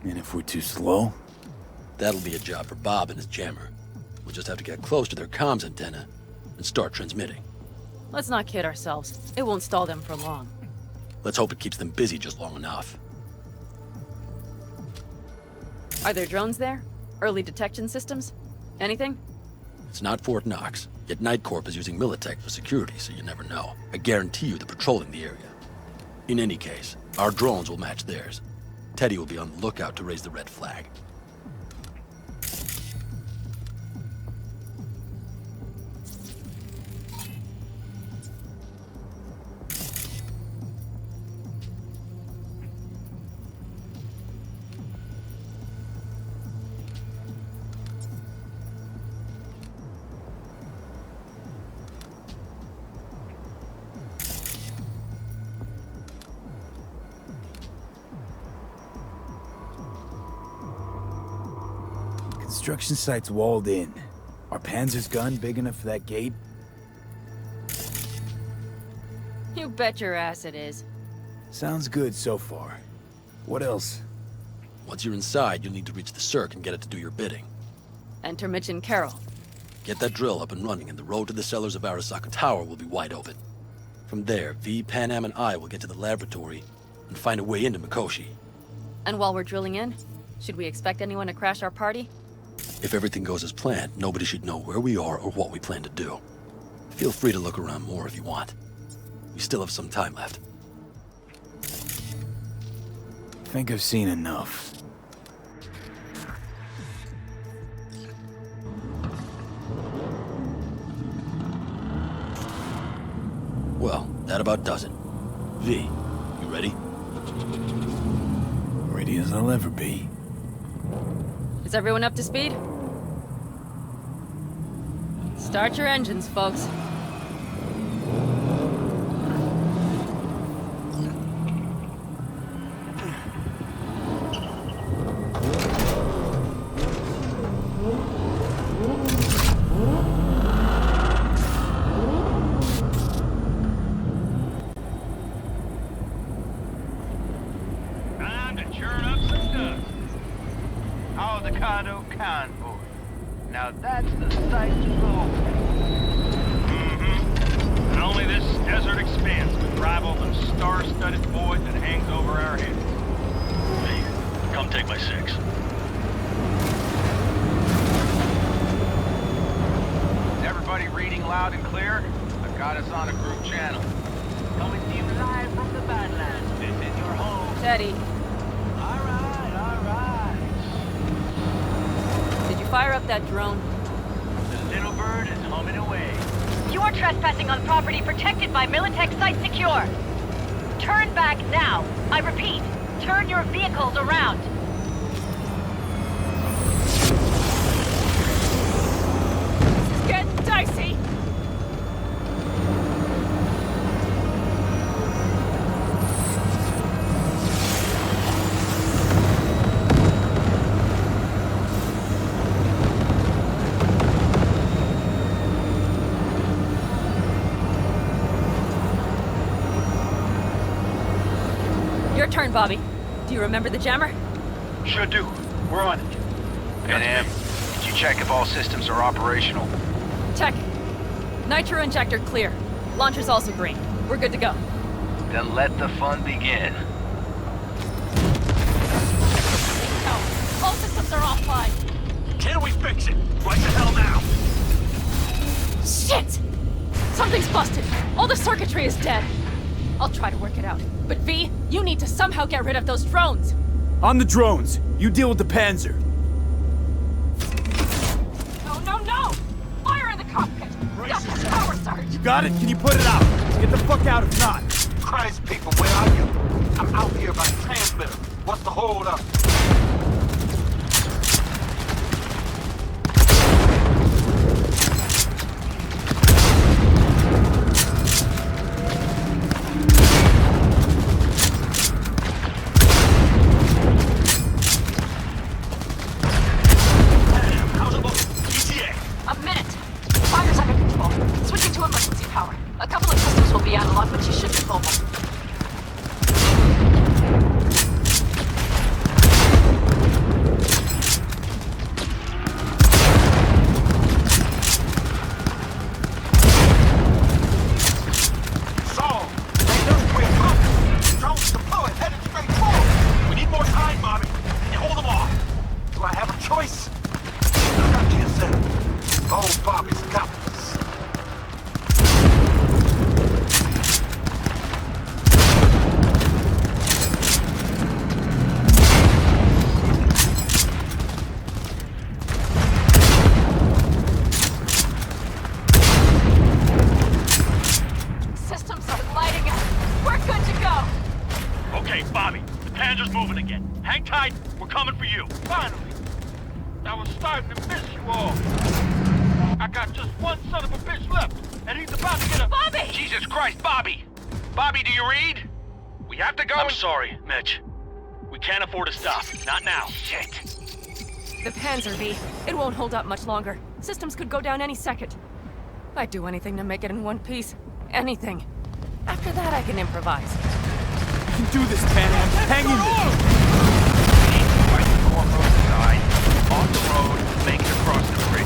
And if we're too slow? That'll be a job for Bob and his jammer. We'll just have to get close to their comms antenna and start transmitting. Let's not kid ourselves. It won't stall them for long. Let's hope it keeps them busy just long enough. Are there drones there? Early detection systems? Anything? It's not Fort Knox, yet Night Corp is using Militech for security, so you never know. I guarantee you they're patrolling the area. In any case, our drones will match theirs. Teddy will be on the lookout to raise the red flag. Construction site's walled in. Are Panzer's gun big enough for that gate? You bet your ass it is. Sounds good so far. What else? Once you're inside, you'll need to reach the Cirque and get it to do your bidding. Enter Mitch and Carol. Get that drill up and running, and the road to the cellars of Arasaka Tower will be wide open. From there, V, Panam, and I will get to the laboratory and find a way into Mikoshi. And while we're drilling in, should we expect anyone to crash our party? If everything goes as planned, nobody should know where we are or what we plan to do. Feel free to look around more if you want. We still have some time left. I think I've seen enough. Well, that about does it. V, you ready? Ready as I'll ever be. Is everyone up to speed? Start your engines, folks. Time to churn up some dust. Oh, the Kado convoy. Now that's the sight to go. And only this desert expanse would rival the star-studded void that hangs over our heads. Hey, come take my 6. Is everybody reading loud and clear? I've got us on a group channel. Coming to you live from the Badlands. This is your home. Teddy. All right. Did you fire up that drone? The little bird is humming away. You are trespassing on property protected by Militech Site Secure. Turn back now. I repeat, turn your vehicles around. This is getting dicey. Your turn, Bobby. Do you remember the jammer? Sure do. We're on it. NM, did you check if all systems are operational? Check. Nitro injector clear. Launcher's also green. We're good to go. Then let the fun begin. Oh, all systems are offline. Can we fix it? Right the hell now! Shit! Something's busted. All the circuitry is dead. I'll try to work it out. But V, you need to somehow get rid of those drones. On the drones. You deal with the Panzer. No! Fire in the cockpit! Got that power surge! You got it? Can you put it out? Get the fuck out if not. Christ, people, where are you? I'm out here by the transmitter. What's the hold up? How's it look? GTX. A minute. Fire's under control. Switching to emergency power. A couple of systems will be analog, but you should be mobile. Saul, they know we're coming. Drones deployed, headed straight forward. We need more time, Bobby. Can you hold them off? Do I have a choice? Look up to yourself. Oh, Bobby's got this. Systems are lighting up. We're good to go. Okay, Bobby. The Panzer's moving again. Hang tight. We're coming for you. Finally. I was starting to miss you all. I got just one son of a bitch left, and he's about to get a... Bobby! Jesus Christ, Bobby! Bobby, do you read? We have to go. I'm sorry, Mitch. We can't afford to stop. Not now. Shit. The Panzer, V. It won't hold up much longer. Systems could go down any second. I'd do anything to make it in one piece. Anything. After that, I can improvise. You can do this, Pan Am. Hang in there. Right the corporal side. On the road, make it across the bridge.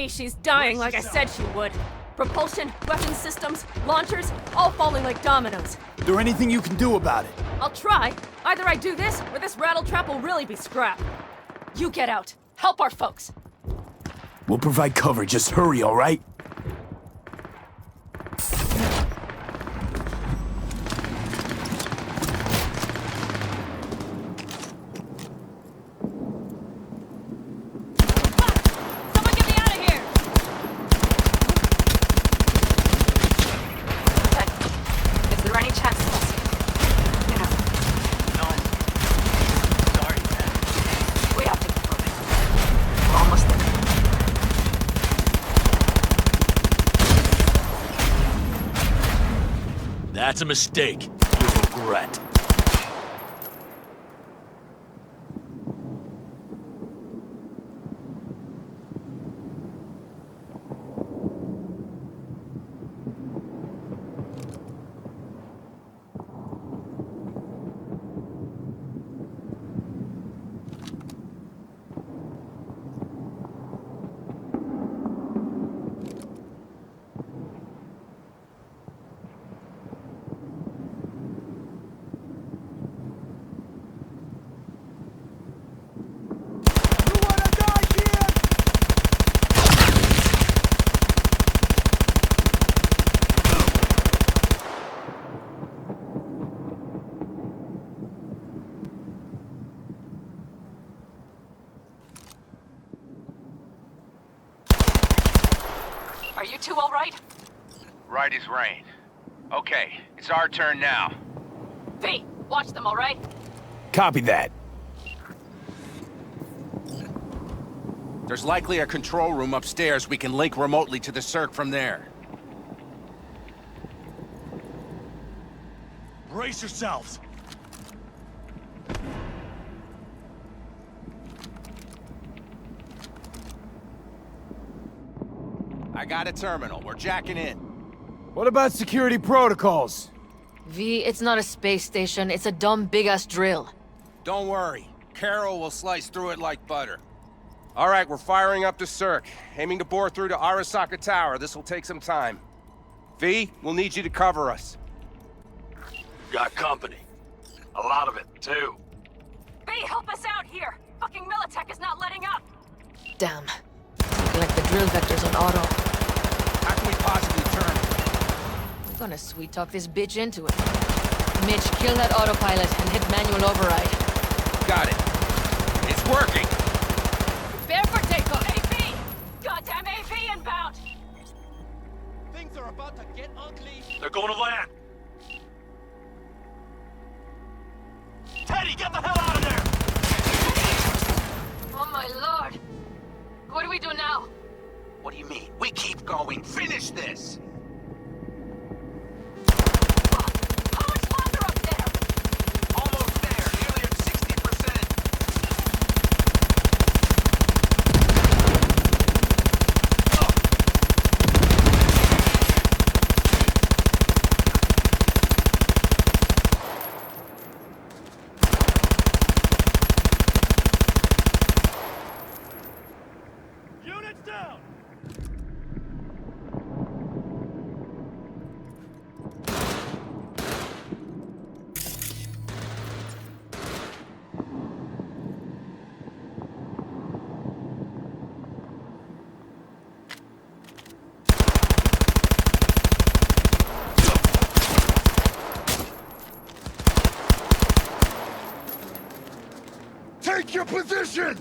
me, she's dying like I said she would. Propulsion, weapon systems, launchers, all falling like dominoes. Is there anything you can do about it? I'll try. Either I do this, or this rattletrap will really be scrapped. You get out. Help our folks. We'll provide cover, just hurry, all right? That's a mistake. You'll regret. Are you two all right? Right as rain. Okay, it's our turn now. V, watch them, all right? Copy that. There's likely a control room upstairs. We can link remotely to the circ from there. Brace yourselves. I got a terminal. We're jacking in. What about security protocols? V, it's not a space station. It's a dumb big-ass drill. Don't worry. Carol will slice through it like butter. All right, we're firing up the circ. Aiming to bore through to Arasaka Tower. This will take some time. V, we'll need you to cover us. Got company. A lot of it, too. V, help us out here! Fucking Militech is not letting up! Damn. Looking like the drill vector's on auto. How can we possibly turn? I'm gonna sweet-talk this bitch into it. Mitch, kill that autopilot and hit manual override. Got it. It's working! Prepare for takeoff! AV! Goddamn AV inbound! Things are about to get ugly. They're going to land. Teddy, get the hell out of there! Oh my lord! What do we do now? What do you mean? We keep going. Finish this! How much longer up there? Almost there. Nearly at 60%. Units down! Take your position!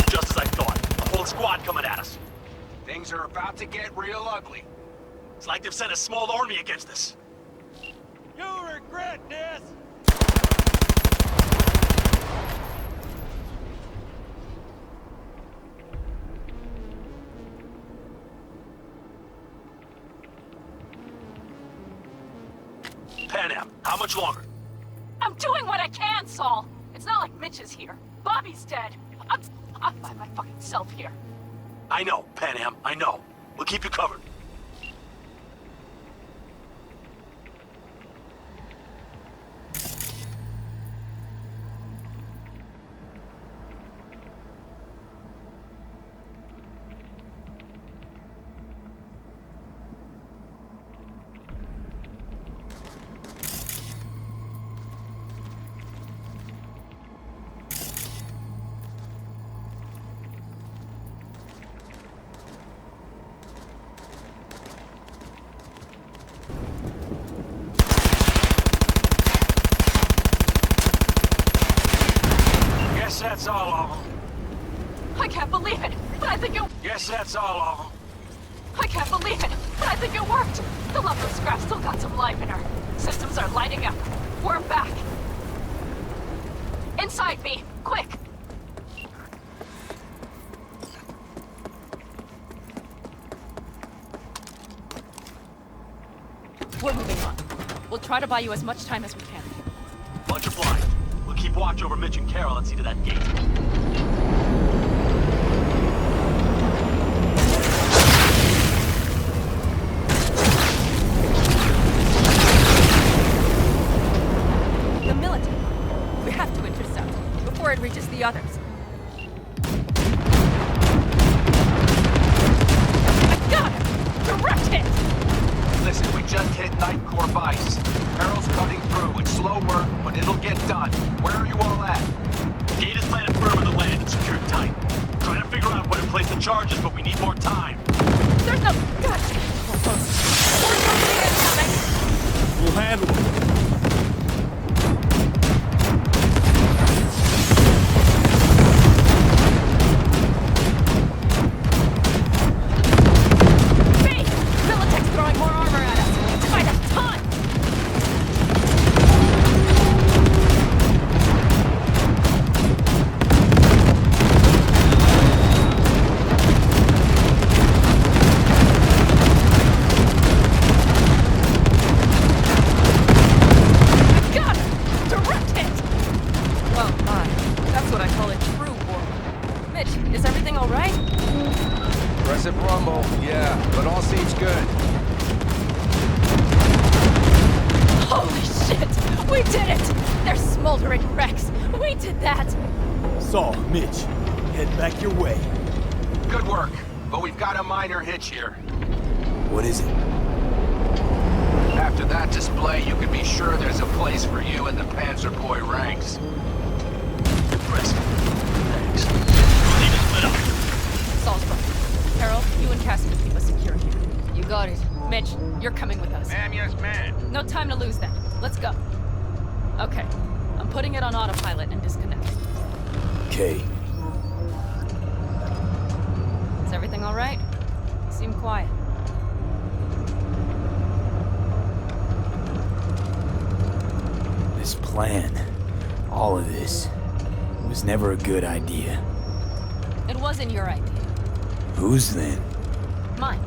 Just as I thought. A whole squad coming at us. Things are about to get real ugly. It's like they've sent a small army against us. You regret this! Panam, how much longer? I'm doing what I can, Saul. It's not like Mitch is here. Bobby's dead. I'm by my fucking self here. I know, Panam, I know. We'll keep you covered. Guess that's all of them. I can't believe it, but I think it... Guess that's all of them. I can't believe it, but I think it worked. The lovely scrap still got some life in her. Systems are lighting up. We're back. Inside me, quick. We're moving on. We'll try to buy you as much time as we can. Bunch of blind. We'll keep watch over Mitch and Carol and see to that gate. The military. We have to intercept before it reaches the others. I got it! Direct hit! Listen, we just hit Night Core Vice. Carol's cutting through. It's slow work, but it'll get done. Where are you all at? Gate is planted firm in the land and secured tight. Trying to figure out where to place the charges, but we need more time. There's no... God! We'll handle it. Militech's throwing more armor at us! I have time! I got it! Direct hit! Well, that's what I call a true war. Mitch, is everything alright? Aggressive rumble, yeah, but all seems good. Holy shit! We did it! They're smoldering wrecks! We did that! Saul, Mitch, head back your way. Good work, but we've got a minor hitch here. What is it? After that display, you can be sure there's a place for you in the Panzer Boy ranks. Impressive. Thanks. Leave it lit up. Saul's broken. Carol, you and Cassidy keep us secure here. You got it. Mitch, you're coming with us. Ma'am, yes, ma'am. No time to lose then. Let's go. Okay. I'm putting it on autopilot and disconnect. Okay. Is everything all right? You seem quiet. This plan, all of this, was never a good idea. It wasn't your idea. Whose then? Mine.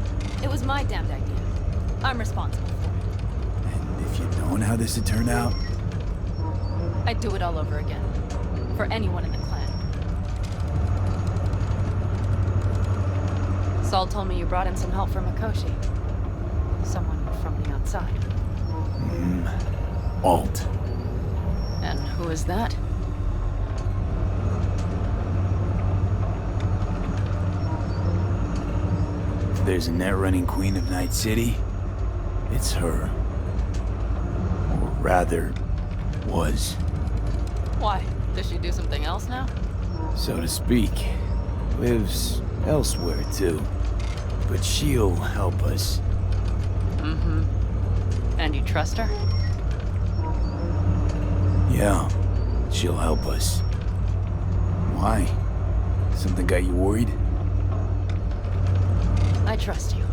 It was my damned idea. I'm responsible for it. And if you'd known how this would turn out, I'd do it all over again. For anyone in the clan. Saul told me you brought in some help from Mikoshi. Someone from the outside. Alt. And who is that? If there's a net-running queen of Night City, it's her. Or rather, was. Why? Does she do something else now? So to speak. Lives elsewhere, too. But she'll help us. Mm-hmm. And you trust her? Yeah, she'll help us. Why? Something got you worried? I trust you.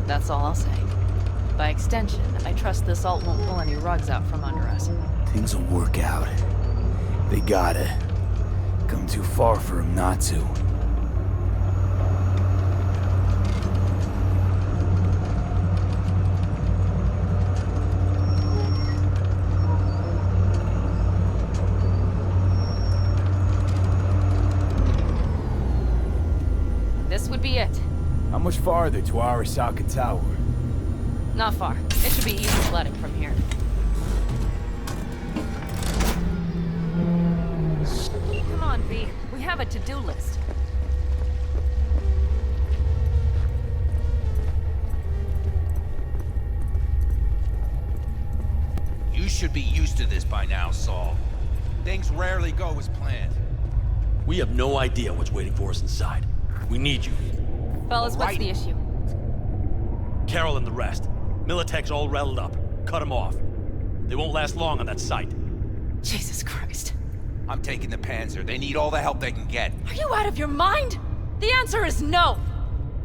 That's all I'll say. By extension, I trust this alt won't pull any rugs out from under us. Things will work out. They gotta. Come too far for him not to. This would be it. How much farther to Arasaka Tower? Not far. It should be easy sledding from here. Come on, V. We have a to-do list. You should be used to this by now, Saul. Things rarely go as planned. We have no idea what's waiting for us inside. We need you. Fellas, what's the issue? Carol and the rest. Militech's all rattled up. Cut them off. They won't last long on that site. Jesus Christ. I'm taking the Panzer. They need all the help they can get. Are you out of your mind? The answer is no.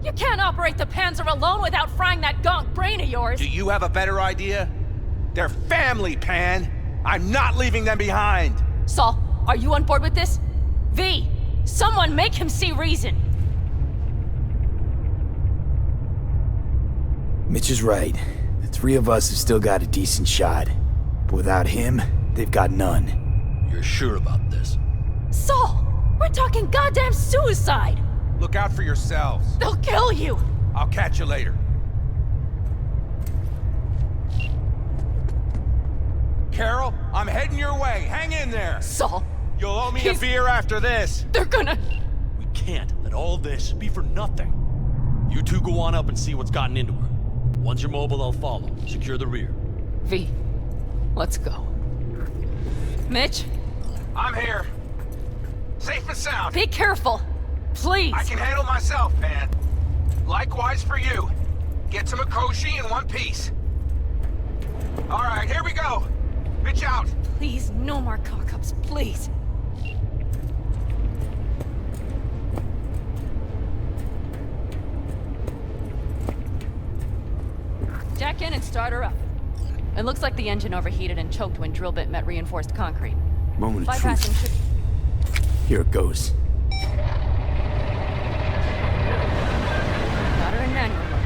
You can't operate the Panzer alone without frying that gonk brain of yours. Do you have a better idea? They're family, Pan. I'm not leaving them behind. Saul, are you on board with this? V, someone make him see reason. Mitch is right. The three of us have still got a decent shot. But without him, they've got none. You're sure about this? Saul, we're talking goddamn suicide. Look out for yourselves. They'll kill you. I'll catch you later. Carol, I'm heading your way. Hang in there. Saul. You'll owe me a beer after this. They're gonna... We can't let all this be for nothing. You two go on up and see what's gotten into her. Once you're mobile, I'll follow. Secure the rear. V, let's go. Mitch? I'm here. Safe and sound. Be careful. Please. I can handle myself, Pan. Likewise for you. Get to Mikoshi in one piece. All right, here we go. Pitch out. Please, no more cock-ups, please. Jack in and start her up. It looks like the engine overheated and choked when drill bit met reinforced concrete. Moment of Bypassing truth. Here it goes. Got her in manual mode.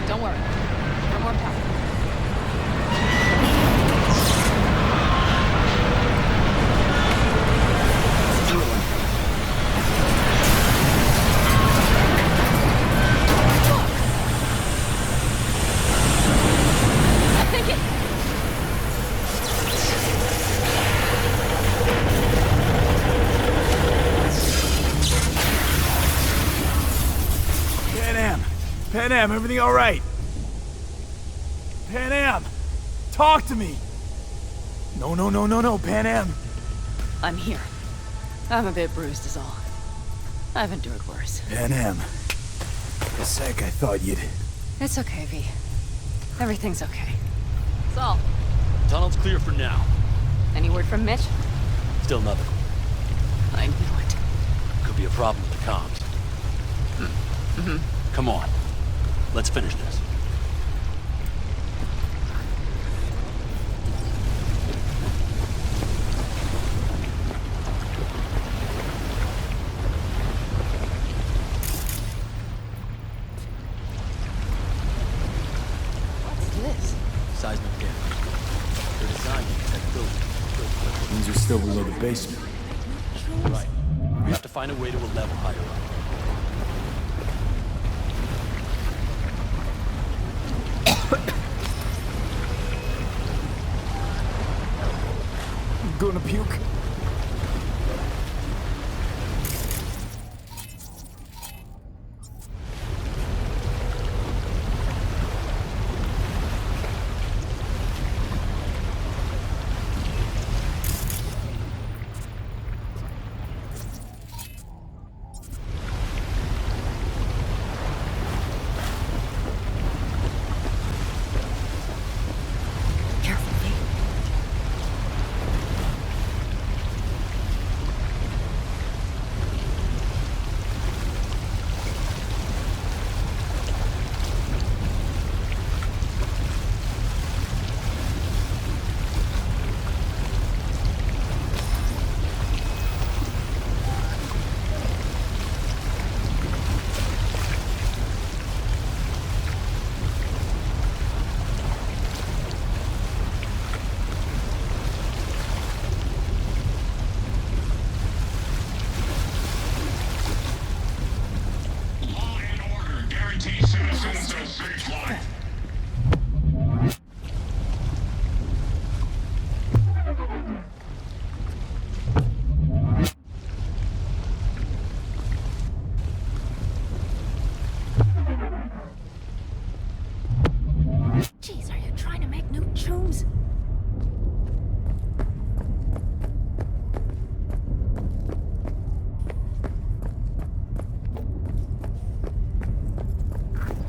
Don't worry. No more power. Pan Am, everything all right? Pan Am, talk to me. No, Pan Am. I'm here. I'm a bit bruised is all. I've endured worse. Pan Am. For a sec, I thought you'd... It's okay, V. Everything's okay. Saul. Tunnel's clear for now. Any word from Mitch? Still nothing. I knew it. Could be a problem with the comms. Come on. Let's finish this. What's this? Seismic dam. They're designed to protect buildings. These are still below the basement. Right. We have to find a way to a level higher up. I'm gonna puke.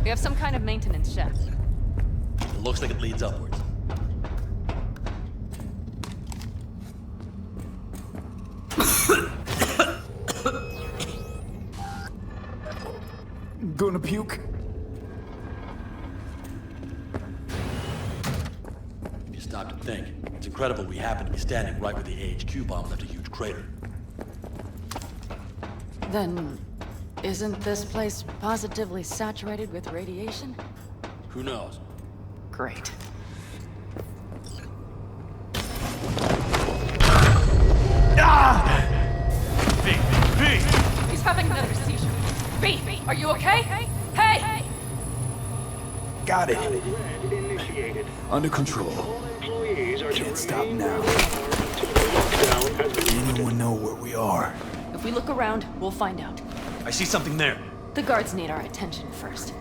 We have some kind of maintenance shaft. It looks like it leads upwards. Gonna puke? If you stop to think, it's incredible we happen to be standing right where the AHQ bomb left a huge crater. Then, isn't this place positively saturated with radiation? Who knows? Great. He's having another seizure. B, are you okay? Hey! Got it. Under control. Can't stop now. Anyone know where we are? If we look around, we'll find out. I see something there. The guards need our attention first.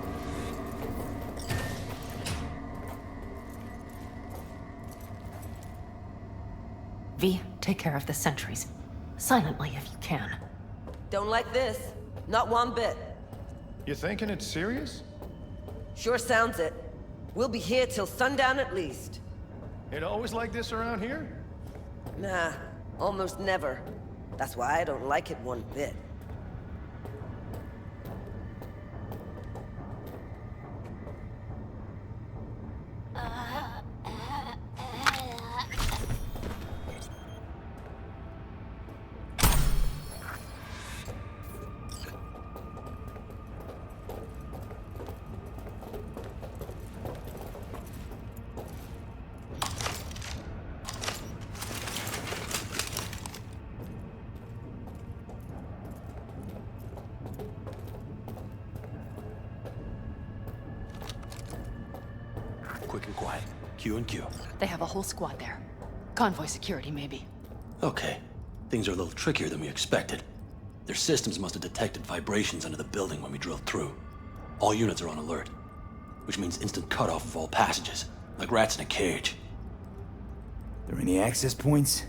V, take care of the sentries. Silently if you can. Don't like this. Not one bit. You thinking it's serious? Sure sounds it. We'll be here till sundown at least. It always like this around here? Nah, almost never. That's why I don't like it one bit. Quick and quiet. Q and Q. They have a whole squad there. Convoy security, maybe. Okay. Things are a little trickier than we expected. Their systems must have detected vibrations under the building when we drilled through. All units are on alert, which means instant cutoff of all passages, like rats in a cage. There any access points?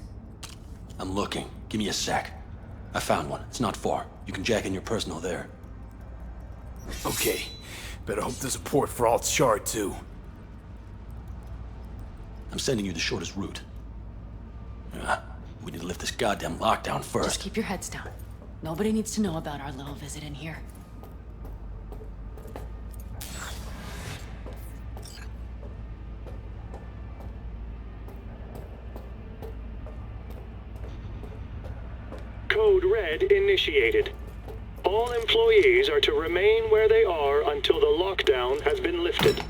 I'm looking. Give me a sec. I found one. It's not far. You can jack in your personal there. Okay. Better hope there's a port for Alt Shard, too. I'm sending you the shortest route. We need to lift this goddamn lockdown first. Just keep your heads down. Nobody needs to know about our little visit in here. Code Red initiated. All employees are to remain where they are until the lockdown has been lifted.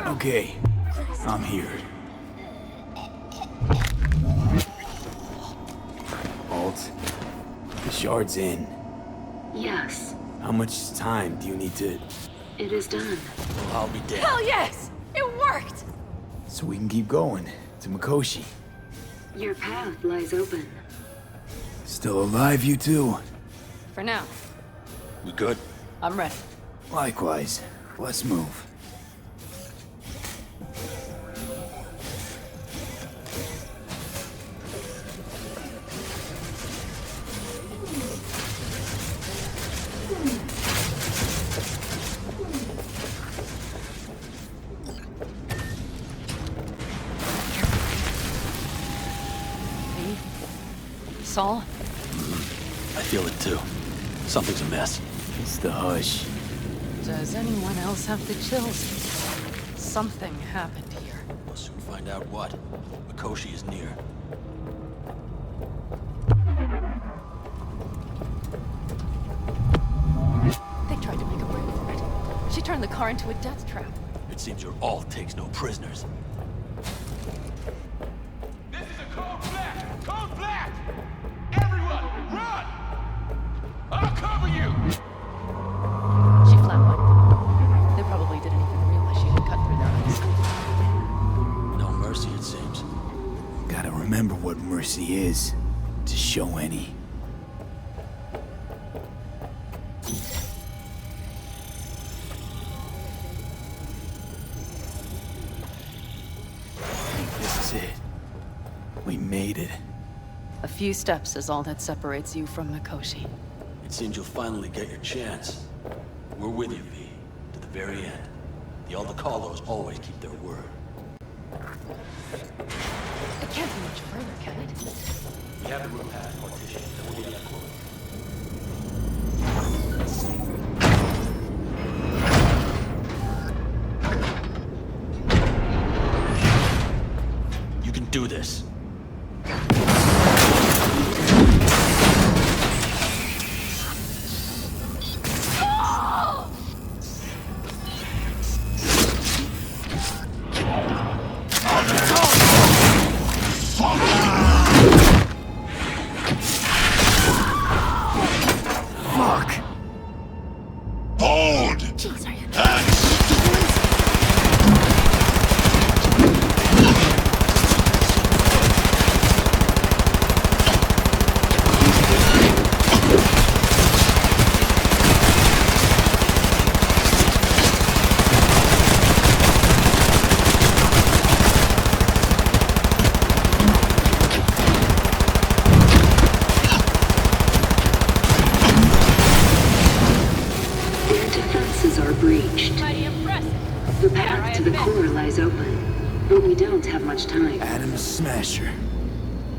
Okay, I'm here. Alt, the shard's in. Yes, How much time do you need to... it is done. I'll be damned. Hell yes! It worked! So we can keep going to Mikoshi. Your path lies open. Still alive, you two? For now. We good? I'm ready. Likewise. Let's move. Saul? I feel it too. Something's amiss. It's the hush. Does anyone else have the chills? Something happened here. We'll soon find out what. Mikoshi is near. the car into a death trap. It seems your alt takes no prisoners. This is a code black! Code black! Everyone, run! I'll cover you! She flatlined. They probably didn't even realize she had cut through their eyes. No mercy, it seems. Gotta remember what mercy is, to show any. I think this is it. We made it. A few steps is all that separates you from Mikoshi. It seems you'll finally get your chance. We're with you, V, to the very end. The Aldecalos always keep their word. It can't be much further, can it? We have to move past partition, then we'll get that close. You can do this.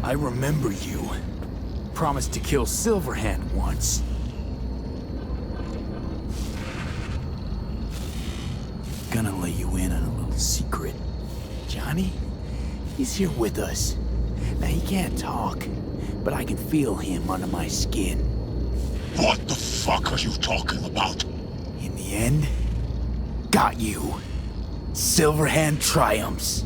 I remember you. Promised to kill Silverhand once. Gonna let you in on a little secret. Johnny? He's here with us. Now he can't talk, but I can feel him under my skin. What the fuck are you talking about? In the end, got you. Silverhand triumphs.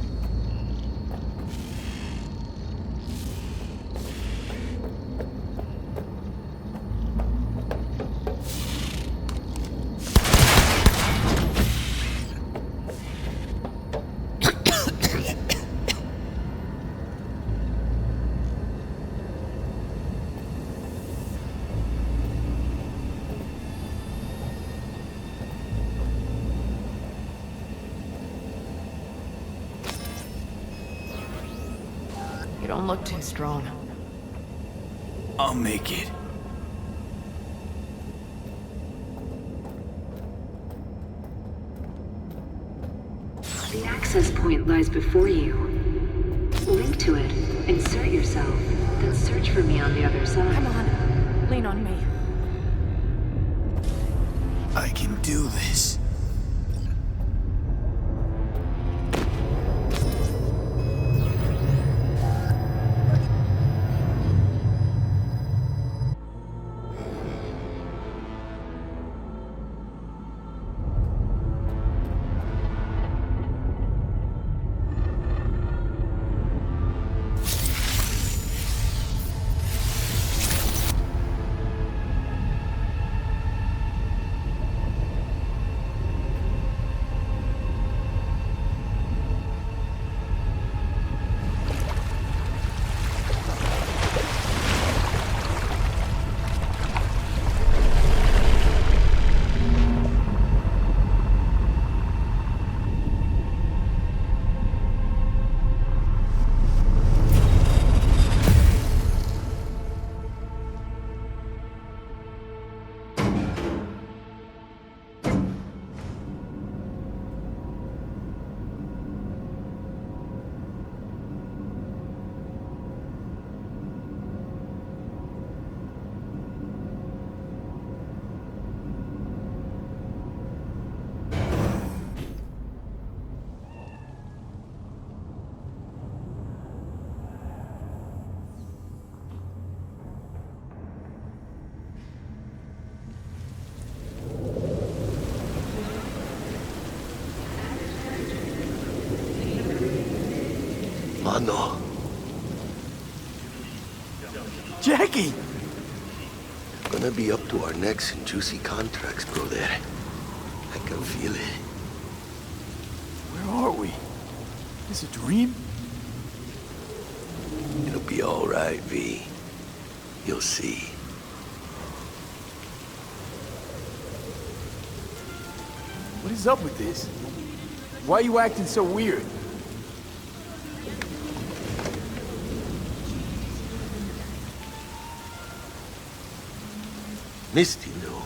You don't look too strong. I'll make it. The access point lies before you. Link to it, insert yourself, then search for me on the other side. Come on, lean on me. I can do this. Mano. Jackie! Gonna be up to our necks in juicy contracts, brother. I can feel it. Where are we? Is it a dream? It'll be all right, V. You'll see. What is up with this? Why are you acting so weird? Misty knew.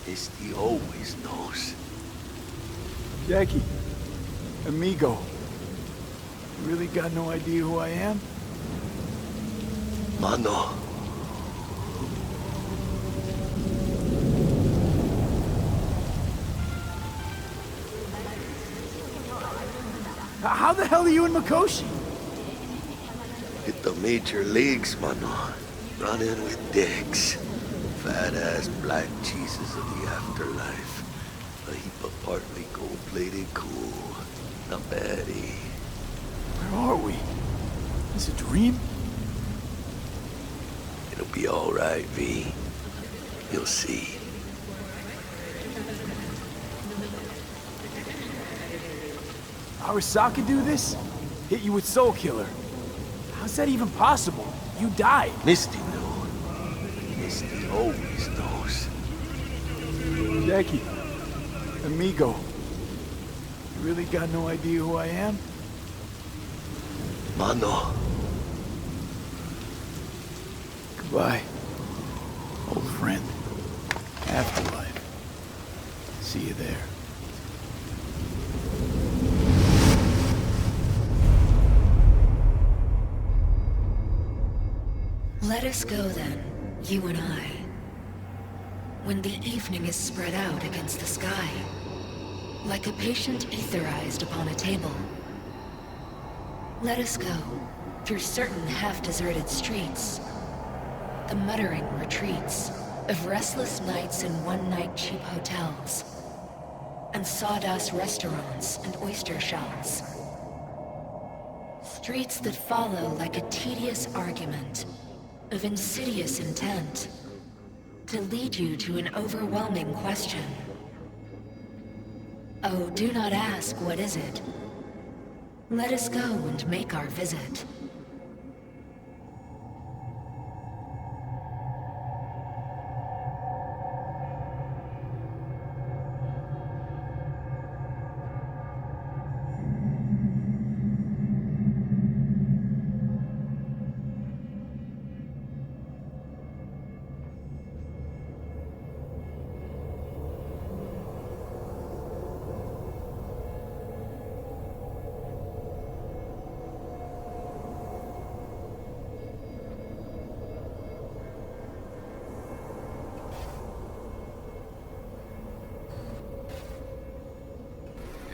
Misty always knows. Jackie, amigo, you really got no idea who I am? Mano. How the hell are you in Mikoshi? Hit the major leagues, mano. Running with dicks. Fat-ass black cheeses of the afterlife. A heap of partly gold-plated cool. Not baddie. Where are we? Is it a dream? It'll be all right, V. You'll see. Arasaka do this? Hit you with Soul Killer. How's that even possible? You died. Misty knew. Misty always knows. Jackie, amigo, you really got no idea who I am? Mano. Goodbye, old friend. Afterlife. See you there. Let us go then, you and I. When the evening is spread out against the sky, like a patient etherized upon a table. Let us go through certain half-deserted streets, the muttering retreats of restless nights in one-night cheap hotels, and sawdust restaurants and oyster shells. Streets that follow like a tedious argument of insidious intent to lead you to an overwhelming question. Oh, do not ask, what is it? Let us go and make our visit.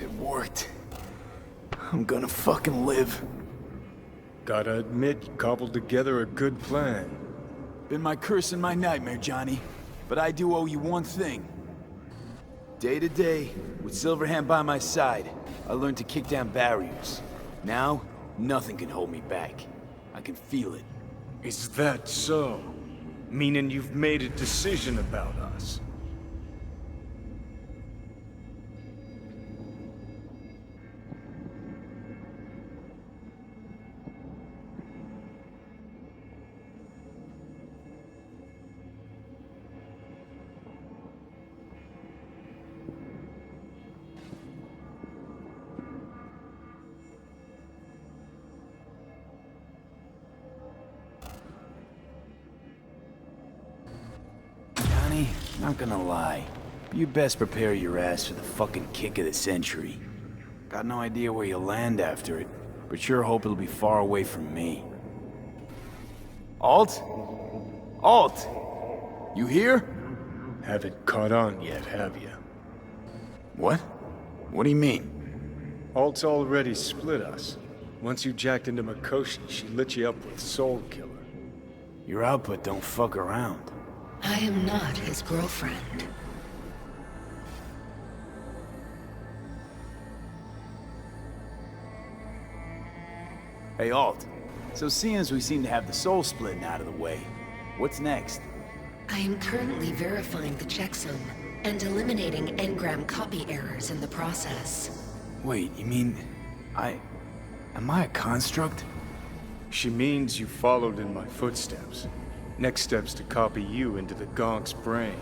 It worked. I'm gonna fucking live. Gotta admit, you cobbled together a good plan. Been my curse and my nightmare, Johnny. But I do owe you one thing. Day to day, with Silverhand by my side, I learned to kick down barriers. Now, nothing can hold me back. I can feel it. Is that so? Meaning you've made a decision about us? Johnny, not gonna lie. You best prepare your ass for the fucking kick of the century. Got no idea where you'll land after it, but sure hope it'll be far away from me. Alt? Alt! You here? Haven't caught on yet, have you? What? What do you mean? Alt's already split us. Once you jacked into Mikoshi, she lit you up with Soul Killer. Your output don't fuck around. I am not his girlfriend. Hey, Alt. So seeing as we seem to have the soul splitting out of the way, what's next? I am currently verifying the checksum and eliminating engram copy errors in the process. Wait, you mean... Am I a construct? She means you followed in my footsteps. Next step's to copy you into the gonk's brain.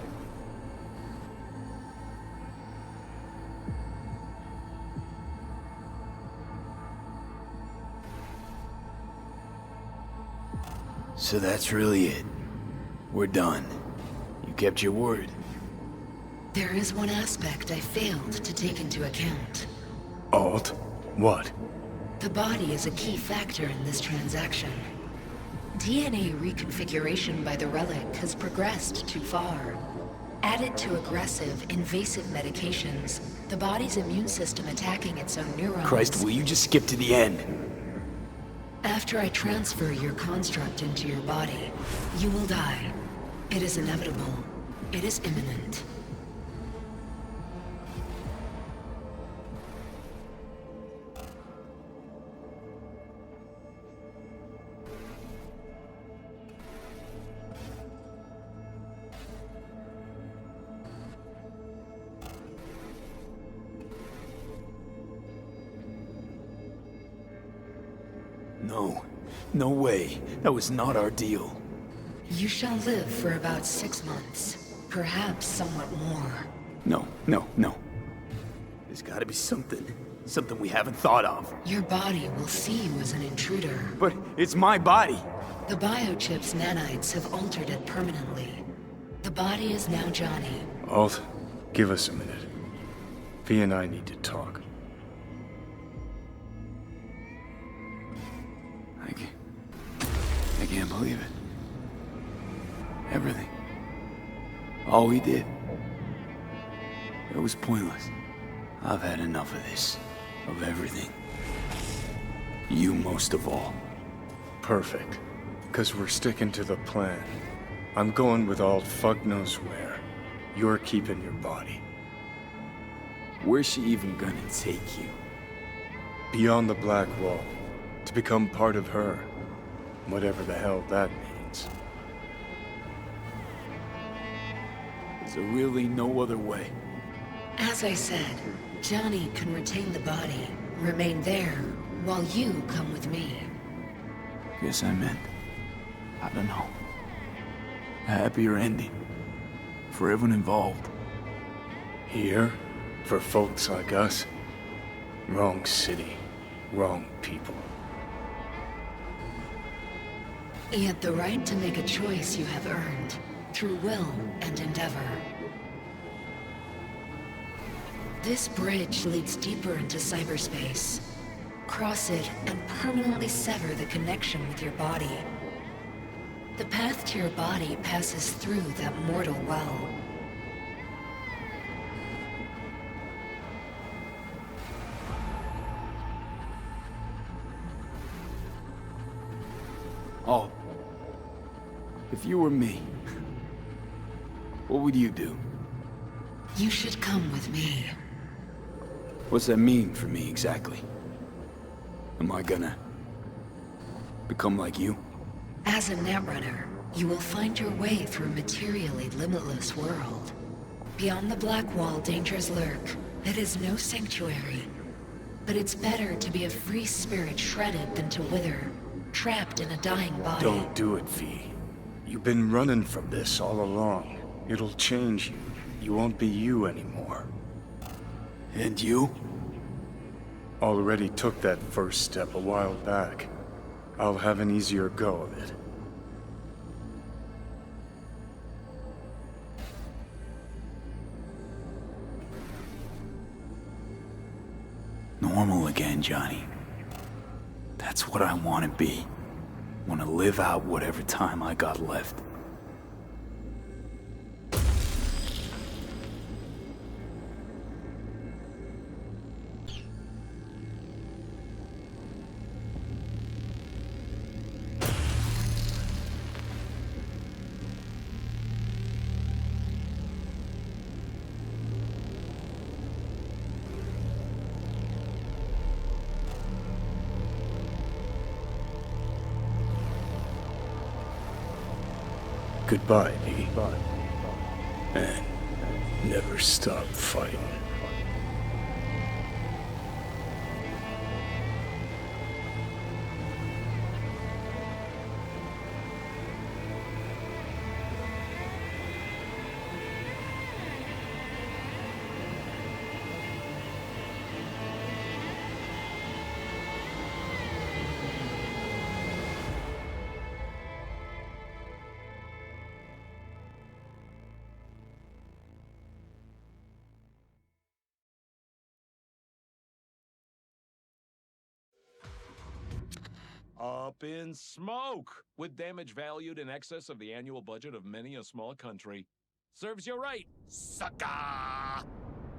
So that's really it. We're done. You kept your word. There is one aspect I failed to take into account. Alt? What? The body is a key factor in this transaction. DNA reconfiguration by the relic has progressed too far. Added to aggressive, invasive medications, the body's immune system attacking its own neurons... Christ, will you just skip to the end? After I transfer your construct into your body, you will die. It is inevitable. It is imminent. No. No way. That was not our deal. You shall live for about 6 months. Perhaps somewhat more. No. There's gotta be something. Something we haven't thought of. Your body will see you as an intruder. But it's my body. The biochip's nanites have altered it permanently. The body is now Johnny. Alt, give us a minute. V and I need to talk. I can't believe it. Everything. All we did. It was pointless. I've had enough of this. Of everything. You most of all. Perfect. 'Cause we're sticking to the plan. I'm going with Alt fuck knows where. You're keeping your body. Where's she even gonna take you? Beyond the Black Wall. To become part of her. Whatever the hell that means. Is there really no other way? As I said, Johnny can retain the body, remain there, while you come with me. Guess I meant, I don't know, a happier ending. For everyone involved. Here? For folks like us? Wrong city. Wrong people. Yet the right to make a choice you have earned, through will and endeavor. This bridge leads deeper into cyberspace. Cross it and permanently sever the connection with your body. The path to your body passes through that mortal well. Oh. If you were me, what would you do? You should come with me. What's that mean for me exactly? Am I gonna become like you? As a netrunner, you will find your way through a materially limitless world. Beyond the Black Wall, dangers lurk. It is no sanctuary. But it's better to be a free spirit shredded than to wither, trapped in a dying body. Don't do it, V. You've been running from this all along. It'll change you. You won't be you anymore. And you? Already took that first step a while back. I'll have an easier go of it. Normal again, Johnny. That's what I want to be. Want to live out whatever time I got left. Goodbye, V. And never stop fighting. Up in smoke! With damage valued in excess of the annual budget of many a small country. Serves you right, sucker!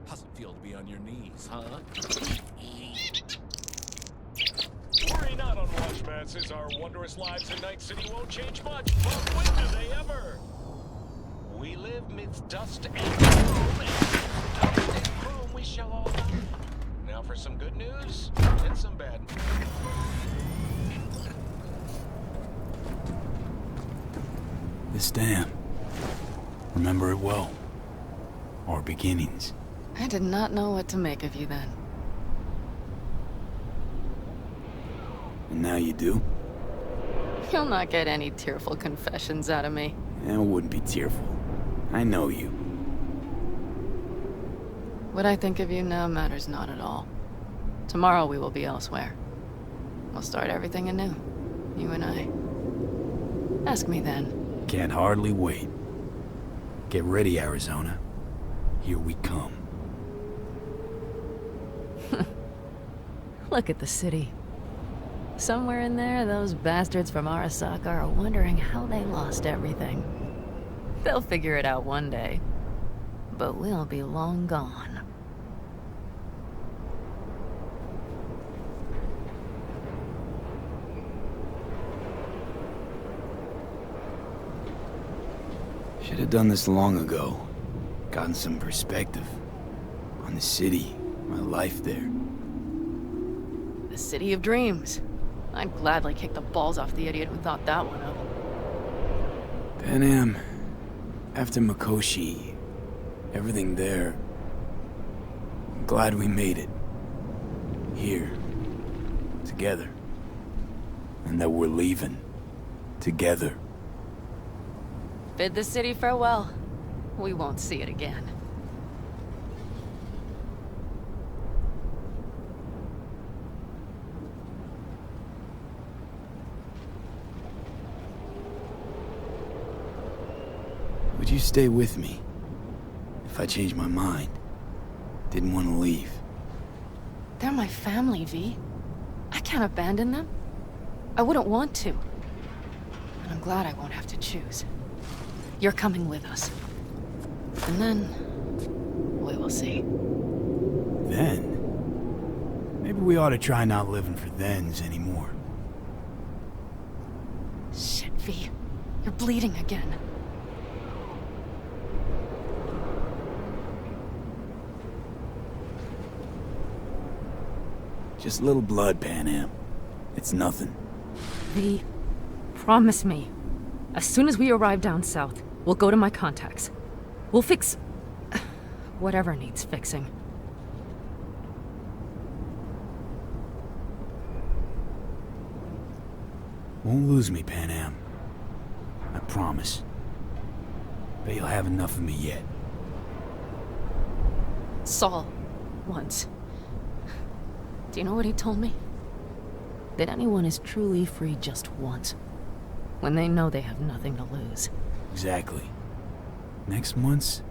How's it feel to be on your knees, huh? Worry not, unwashed masses. Our wondrous lives in Night City won't change much, but when do they ever? We live midst dust and gloom, and dust and gloom we shall all die. Now for some good news and some bad news. This dam. Remember it well. Our beginnings. I did not know what to make of you then. And now you do? You'll not get any tearful confessions out of me. It wouldn't be tearful. I know you. What I think of you now matters not at all. Tomorrow we will be elsewhere. We'll start everything anew. You and I. Ask me then. Can't hardly wait. Get ready, Arizona. Here we come. Look at the city. Somewhere in there, those bastards from Arasaka are wondering how they lost everything. They'll figure it out one day. But we'll be long gone. Should have done this long ago. Gotten some perspective on the city, my life there. The city of dreams. I'd gladly kick the balls off the idiot who thought that one up. Pan Am, after Mikoshi, everything there. I'm glad we made it. Here. Together. And that we're leaving. Together. Bid the city farewell. We won't see it again. Would you stay with me? If I changed my mind. Didn't want to leave. They're my family, V. I can't abandon them. I wouldn't want to. And I'm glad I won't have to choose. You're coming with us. And then... we will see. Then? Maybe we ought to try not living for thens anymore. Shit, V. You're bleeding again. Just a little blood, Pan Am. It's nothing. V, promise me. As soon as we arrive down south, we'll go to my contacts. We'll fix... whatever needs fixing. Won't lose me, Pan Am. I promise. Bet you'll have enough of me yet. Saul, once. Do you know what he told me? That anyone is truly free just once. When they know they have nothing to lose. Exactly. Next month's,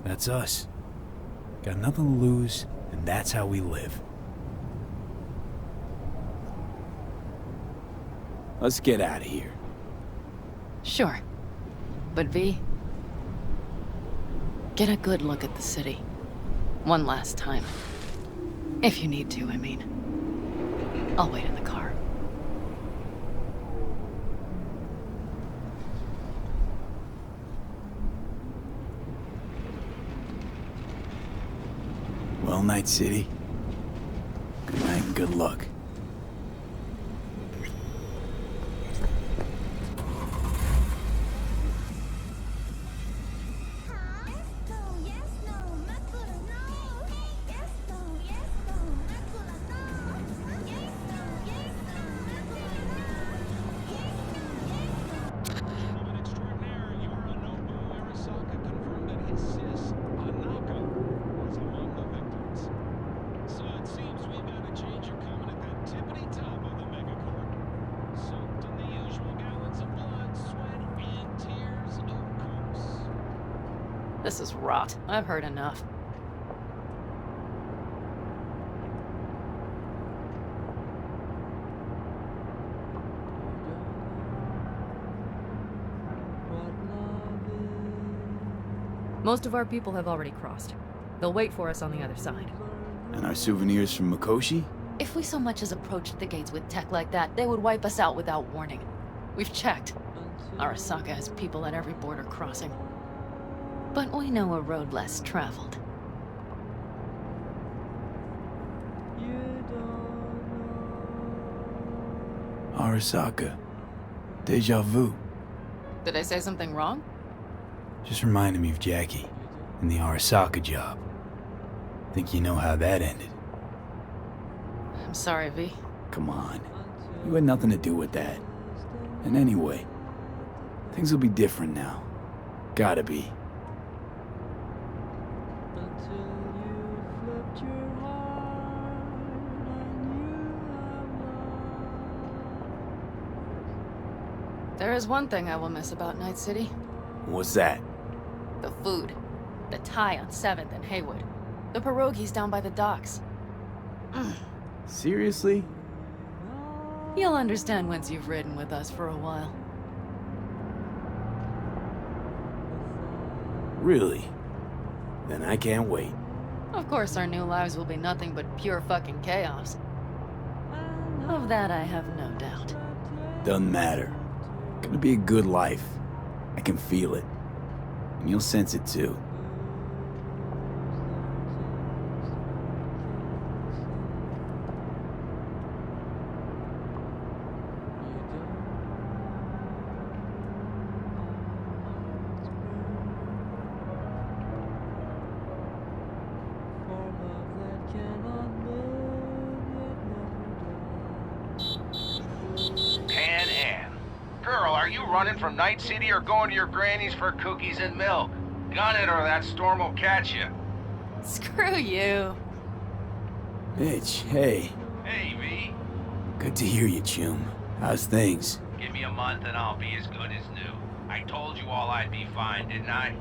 that's us. Got nothing to lose, and that's how we live. Let's get out of here. Sure. But V, get a good look at the city. One last time. If you need to, I mean. I'll wait in the car. Well, Night City. Good night and good luck. his sis, Anaka, was among the victims. So it seems we've got a changer coming at that tippity top of the megacorp. Soaked in the usual gallons of blood, sweat, and tears of course. This is rot. I've heard enough. Most of our people have already crossed. They'll wait for us on the other side. And our souvenirs from Mikoshi? If we so much as approached the gates with tech like that, they would wipe us out without warning. We've checked. Arasaka has people at every border crossing. But we know a road less traveled. Arasaka. Deja vu. Did I say something wrong? Just reminded me of Jackie and the Arasaka job. Think you know how that ended? I'm sorry, V. Come on. You had nothing to do with that. And anyway, things will be different now. Gotta be. There is one thing I will miss about Night City. What's that? The food. The Thai on 7th and Haywood. The pierogies down by the docks. Seriously? You'll understand once you've ridden with us for a while. Really? Then I can't wait. Of course our new lives will be nothing but pure fucking chaos. Of that I have no doubt. Doesn't matter. Gonna be a good life. I can feel it. And you'll sense it too. Running from Night City or going to your granny's for cookies and milk? Gun it or that storm will catch you. Screw you. Mitch, hey. Hey, V. Good to hear you, chum. How's things? Give me a month and I'll be as good as new. I told you all I'd be fine, didn't I?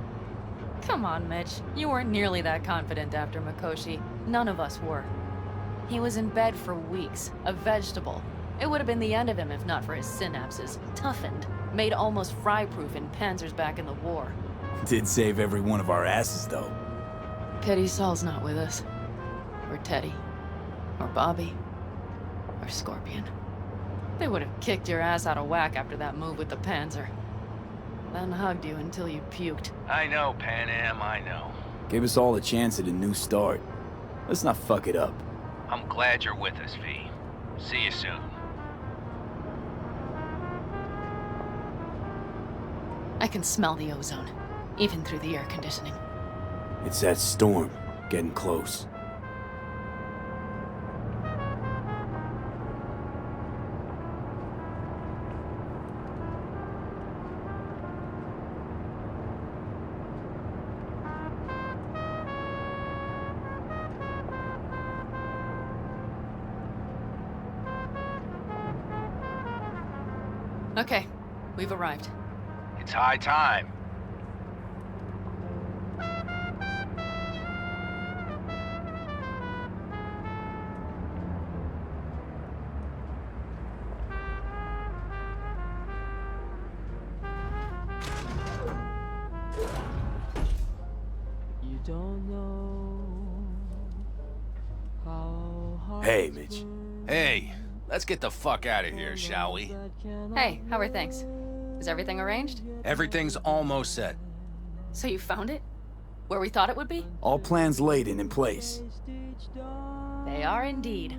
Come on, Mitch. You weren't nearly that confident after Mikoshi. None of us were. He was in bed for weeks, a vegetable. It would have been the end of him if not for his synapses. Toughened. Made almost fry-proof in panzers back in the war. Did save every one of our asses, though. Pity Saul's not with us. Or Teddy. Or Bobby. Or Scorpion. They would have kicked your ass out of whack after that move with the Panzer. Then hugged you until you puked. I know, Pan Am, I know. Gave us all a chance at a new start. Let's not fuck it up. I'm glad you're with us, V. See you soon. I can smell the ozone, even through the air conditioning. It's that storm, getting close. Okay, we've arrived. It's high time. You don't know how hard. Hey, Mitch. Hey, let's get the fuck out of here, shall we? Hey, how are things? Is everything arranged? Everything's almost set. So you found it? Where we thought it would be? All plans laid and in place. They are indeed.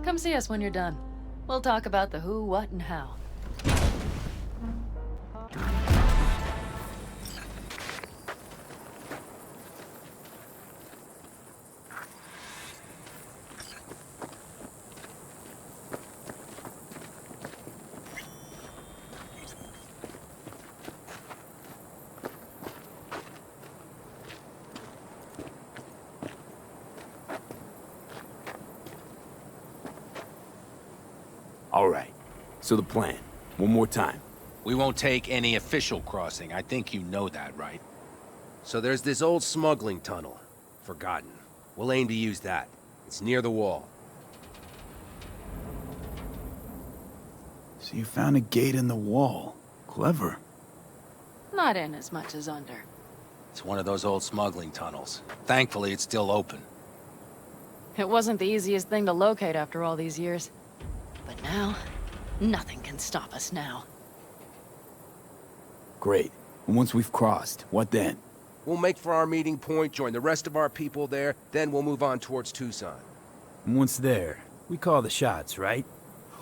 Come see us when you're done. We'll talk about the who, what, and how. All right. So the plan. One more time. We won't take any official crossing. I think you know that, right? So there's this old smuggling tunnel. Forgotten. We'll aim to use that. It's near the wall. So you found a gate in the wall. Clever. Not in as much as under. It's one of those old smuggling tunnels. Thankfully, it's still open. It wasn't the easiest thing to locate after all these years. But now, nothing can stop us now. Great. And once we've crossed, what then? We'll make for our meeting point, join the rest of our people there, then we'll move on towards Tucson. And once there, we call the shots, right?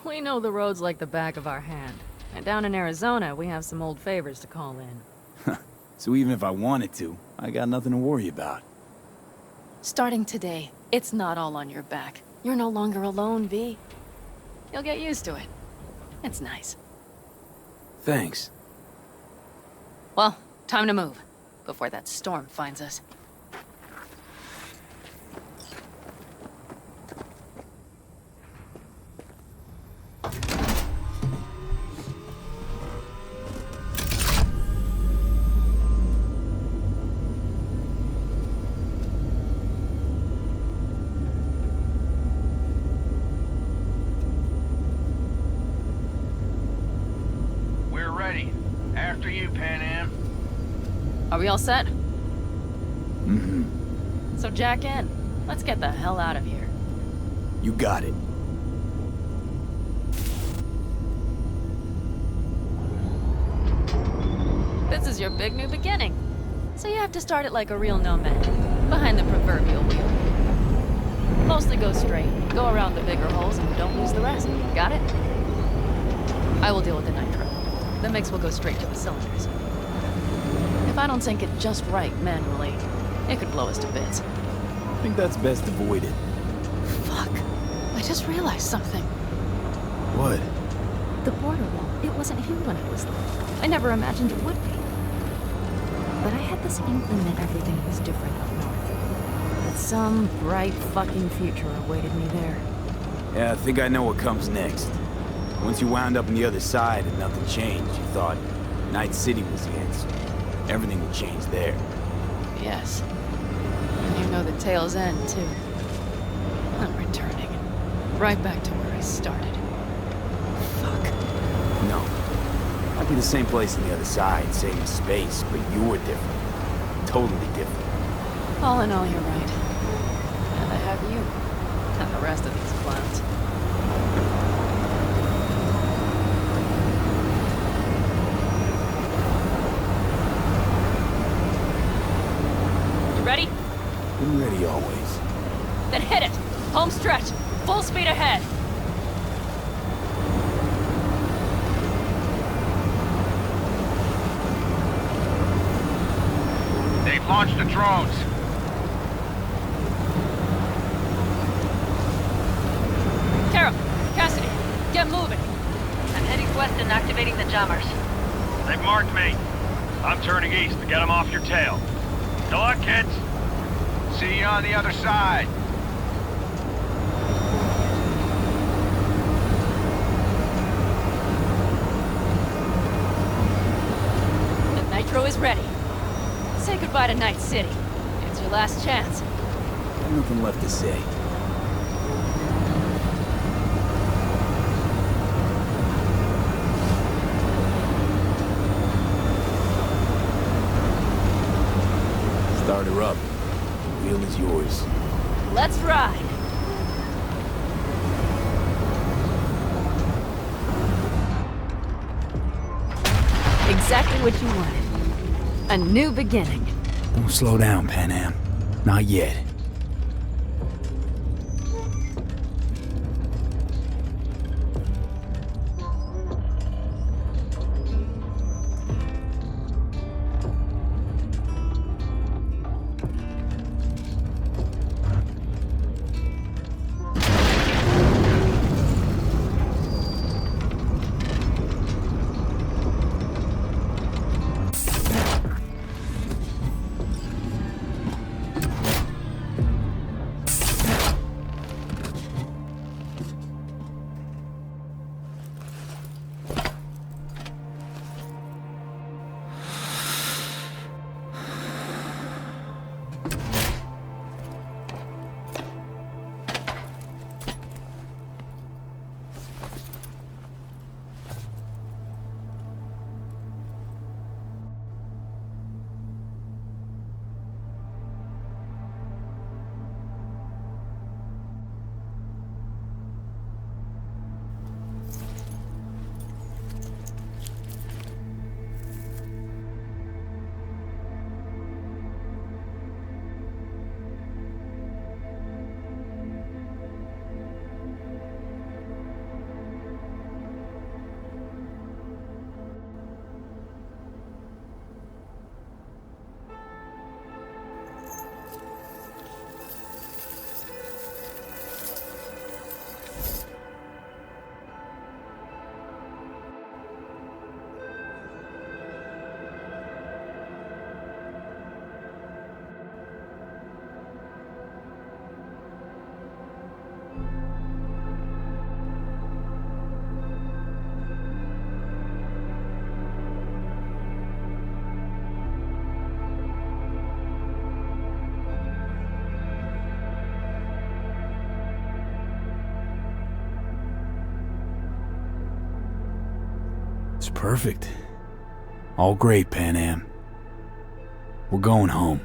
We know the roads like the back of our hand. And down in Arizona, we have some old favors to call in. So even if I wanted to, I got nothing to worry about. Starting today, it's not all on your back. You're no longer alone, V. You'll get used to it. It's nice. Thanks. Well, time to move, before that storm finds us. We're ready. After you, Pan Am. Are we all set? Mm-hmm. So jack in. Let's get the hell out of here. You got it. This is your big new beginning. So you have to start it like a real nomad, behind the proverbial wheel. Mostly go straight, go around the bigger holes, and don't lose the rest. Got it? I will deal with the nitro. The mix will go straight to the cylinders. If I don't sync it just right manually, it could blow us to bits. I think that's best avoided. Fuck. I just realized something. What? The border wall, it wasn't here when I was little. I never imagined it would be. But I had this inkling that everything was different up north. That some bright fucking future awaited me there. Yeah, I think I know what comes next. Once you wound up on the other side and nothing changed, you thought Night City was the answer. Everything would change there. Yes. And you know the tale's end, too. I'm returning. Right back to where I started. Fuck. No. Might be the same place on the other side, same space, but you were different. Totally different. All in all, you're right. And I have you. And the rest of these clowns. Ready? Been ready always. Then hit it! Home stretch! Full speed ahead! They've launched the drones. Carol! Cassidy! Get moving! I'm heading west and activating the jammers. They've marked me. I'm turning east to get them off your tail. Good luck, kids. See you on the other side. The nitro is ready. Say goodbye to Night City. It's your last chance. Nothing left to say. Start her up. The wheel is yours. Let's ride! Exactly what you wanted. A new beginning. Don't slow down, Pan Am. Not yet. Perfect. All great, Pan Am. We're going home.